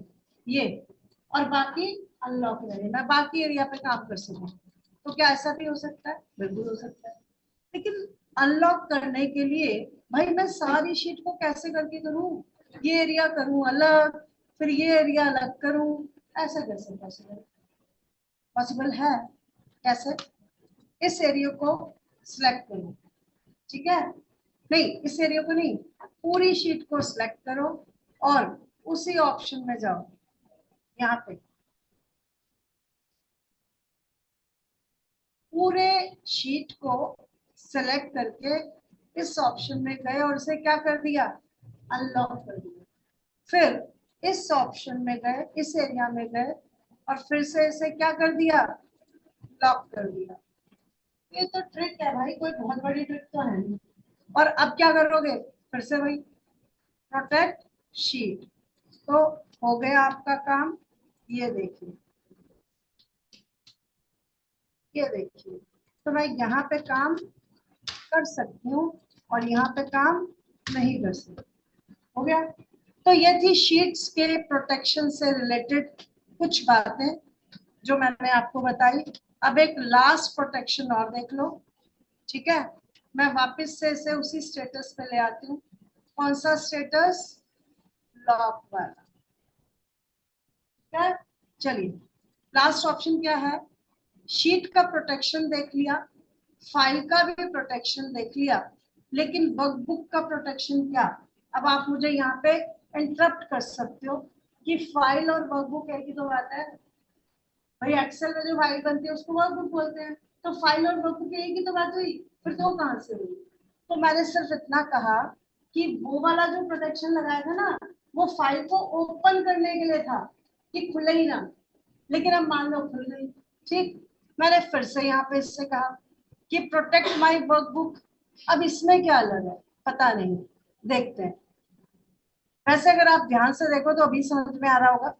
ये, और बाकी अनलॉक रहे, मैं बाकी एरिया पे काम कर सकूँ। तो क्या ऐसा भी हो सकता है? बिल्कुल हो सकता है। लेकिन अनलॉक करने के लिए भाई मैं सारी शीट को कैसे करके करूँ? ये एरिया करूँ अलग, फिर ये एरिया अलग करूँ, ऐसा कैसे पॉसिबल? पॉसिबल है? कैसे? इस एरिया को सिलेक्ट करो, ठीक है, नहीं इस एरिया को नहीं, पूरी शीट को सिलेक्ट करो और उसी ऑप्शन में जाओ, यहाँ पे पूरे शीट को सेलेक्ट करके इस ऑप्शन में गए और इसे क्या कर दिया? अनलॉक कर दिया। फिर इस ऑप्शन में गए, इस एरिया में गए, और फिर से इसे क्या कर दिया? लॉक कर दिया। ये तो ट्रिक है भाई, कोई बहुत बड़ी ट्रिक तो है नहीं। और अब क्या करोगे? फिर से वही प्रोटेक्ट शीट, तो हो गया आपका काम। ये देखिए, ये देखिए, तो मैं यहाँ पे काम कर सकती हूँ और यहाँ पे काम नहीं कर सकती। हो गया। तो ये थी शीट्स के प्रोटेक्शन से रिलेटेड कुछ बातें जो मैंने आपको बताई। अब एक लास्ट प्रोटेक्शन और देख लो, ठीक है। मैं वापस से इसे उसी स्टेटस पे ले आती हूँ। कौन सा स्टेटस? लॉक वाला। क्या? चलिए, लास्ट ऑप्शन क्या है? शीट का प्रोटेक्शन देख लिया, फाइल का भी प्रोटेक्शन देख लिया, लेकिन वर्कबुक का प्रोटेक्शन क्या? अब आप मुझे यहाँ पे इंटरप्ट कर सकते हो कि फाइल और वर्कबुक एक ही तो बात है भाई। एक्सेल में जो फाइल बनती है उसको वर्कबुक बोलते हैं, तो फाइल और वर्कबुक एक ही तो बात हुई, फिर तो कहाँ से हुई? तो मैंने सिर्फ इतना कहा कि वो वाला जो प्रोटेक्शन लगाया था ना, वो फाइल को ओपन करने के लिए था कि खुले ही ना, लेकिन अब मान लो खुल गई। ठीक, मैंने फिर से यहाँ पे इससे कहा कि प्रोटेक्ट माय वर्कबुक। अब इसमें क्या अलग है? पता नहीं, देखते हैं। वैसे अगर आप ध्यान से देखो तो अभी समझ में आ रहा होगा,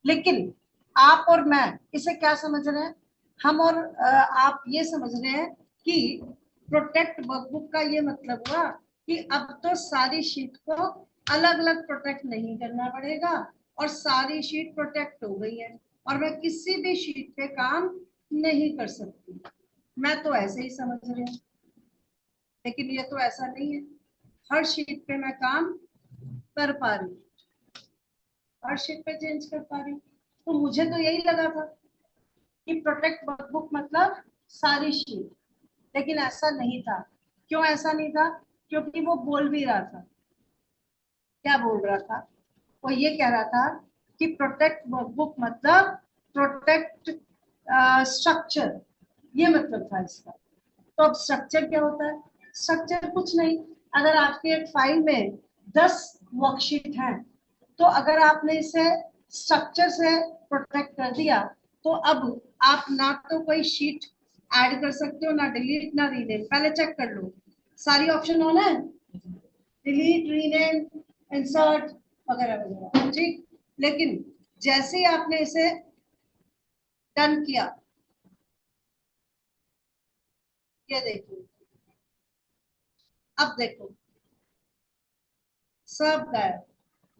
लेकिन आप और मैं इसे क्या समझ रहे हैं? हम और आप ये समझ रहे हैं कि प्रोटेक्ट वर्कबुक का ये मतलब हुआ कि अब तो सारी शीट को अलग अलग प्रोटेक्ट नहीं करना पड़ेगा और सारी शीट प्रोटेक्ट हो गई है और मैं किसी भी शीट पे काम नहीं कर सकती। मैं तो ऐसे ही समझ रही हूँ, लेकिन ये तो ऐसा नहीं है। हर शीट पे मैं काम कर पा रही हूँ, हर शीट पे चेंज कर पा रही हूँ। तो मुझे तो यही लगा था कि प्रोटेक्ट वर्कबुक मतलब सारी शीट, लेकिन ऐसा नहीं था। क्यों ऐसा नहीं था? क्योंकि वो बोल भी रहा था। क्या बोल रहा था? वो ये कह रहा था कि प्रोटेक्ट वर्कबुक मतलब प्रोटेक्ट स्ट्रक्चर, ये मतलब था इसका। तो अब स्ट्रक्चर क्या होता है? स्ट्रक्चर कुछ नहीं। अगर आपके एक फाइल में 10 वर्कशीट हैं, तो अगर आपने इसे स्ट्रक्चर से प्रोटेक्ट कर दिया, तो अब आप ना तो कोई शीट ऐड कर सकते हो, ना डिलीट, ना रीनेम। पहले चेक कर लो सारी ऑप्शन ऑन है, डिलीट, रीनेम, इंसर्ट वगैरह वगैरह, ठीक। लेकिन जैसे ही आपने इसे डन किया, ये देखिए, अब देखो सब गायब।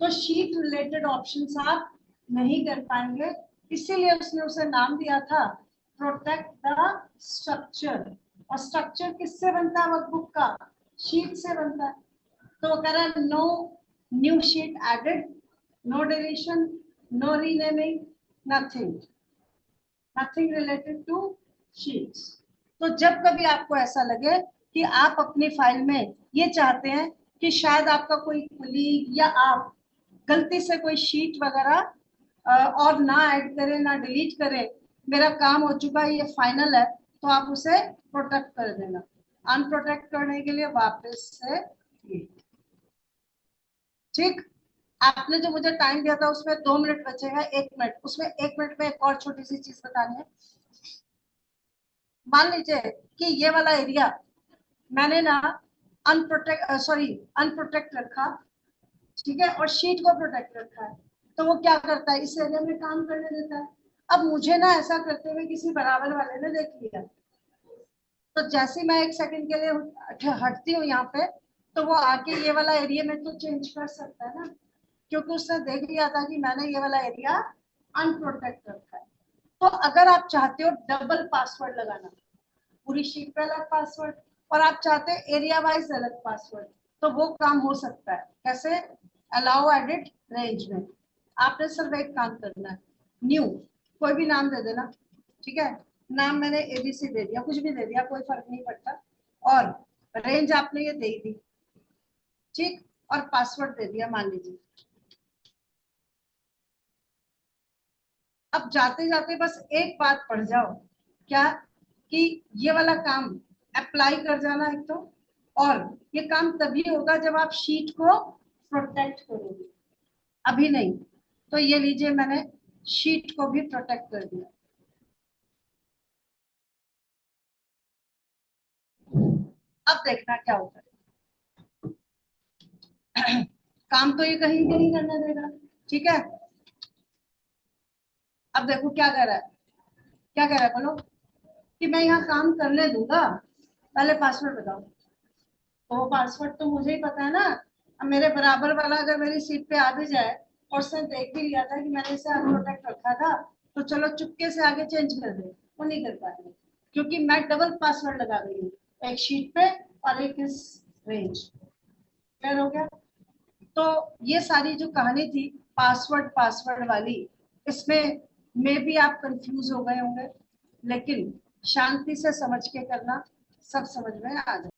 तो शीट रिलेटेड ऑप्शंस आप नहीं कर पाएंगे, इसीलिए उसने उसे नाम दिया था प्रोटेक्ट द स्ट्रक्चर। और स्ट्रक्चर किससे बनता है वर्कबुक का? शीट से बनता है। तो कह रहा है no new sheet added, no deletion, no renaming, nothing, nothing related to sheets. तो जब कभी आपको ऐसा लगे कि आप अपनी फाइल में ये चाहते हैं कि शायद आपका कोई कुलीग या आप गलती से कोई शीट वगैरह और ना ऐड करें ना डिलीट करें, मेरा काम हो चुका है, ये फाइनल है, तो आप उसे प्रोटेक्ट कर देना। अनप्रोटेक्ट करने के लिए वापस से ये, ठीक। आपने जो मुझे टाइम दिया था उसमें 2 मिनट बचेगा, 1 मिनट, उसमें 1 मिनट में एक और छोटी सी चीज बतानी है। मान लीजिए कि ये वाला एरिया मैंने ना अनप्रोटेक्ट रखा, ठीक है, और शीट को प्रोटेक्ट रखा है, तो वो क्या करता है? इस एरिया में काम करने देता है। अब मुझे ना ऐसा करते हुए किसी बराबर वाले ने देख लिया, तो जैसे मैं 1 सेकंड के लिए हटती हूँ यहाँ पे, तो वो आके ये वाला एरिया में तो चेंज कर सकता है ना, क्योंकि उसने देख लिया था कि मैंने ये वाला एरिया अनप्रोटेक्ट रखा है। तो अगर आप चाहते हो डबल पासवर्ड लगाना, पूरी शीट पे अलग पासवर्ड, और आप चाहते हैं एरिया वाइज अलग पासवर्ड, तो वो काम हो सकता है। कैसे? अलाउ एडिट रेंज में आपने सिर्फ एक काम करना है, न्यू कोई भी नाम दे देना, ठीक है। नाम मैंने एबीसी दे दिया, कुछ भी दे दिया, कोई फर्क नहीं पड़ता। और रेंज आपने ये दे दी, ठीक, और पासवर्ड दे दिया मान लीजिए। अब जाते जाते बस एक बात पढ़ जाओ, क्या? कि ये वाला काम अप्लाई कर जाना एक तो, और ये काम तभी होगा जब आप शीट को प्रोटेक्ट करोगे, अभी नहीं। तो ये लीजिए, मैंने शीट को भी प्रोटेक्ट कर दिया। अब देखना क्या होता है। काम तो ये कहीं भी नहीं करने देगा, ठीक है। अब देखो क्या कर रहा है, क्या कह रहा है बोलो। कि मैं यहाँ काम करने दूंगा, पहले पासवर्ड बताओ। तो वो पासवर्ड तो मुझे ही पता है ना। अब मेरे बराबर वाला अगर मेरी सीट पे आ भी जाए और उसने देख भी लिया था कि मैंने इसे अनप्रोटेक्ट रखा था, तो चलो चुपके से आगे चेंज कर दे, वो नहीं कर पाएंगे, क्योंकि मैं डबल पासवर्ड लगा गई हूँ, एक शीट पे और एक इस रेंज। क्लियर हो गया? तो ये सारी जो कहानी थी पासवर्ड पासवर्ड वाली, इसमें में भी आप कंफ्यूज हो गए होंगे, लेकिन शांति से समझ के करना, सब समझ में आ जाए।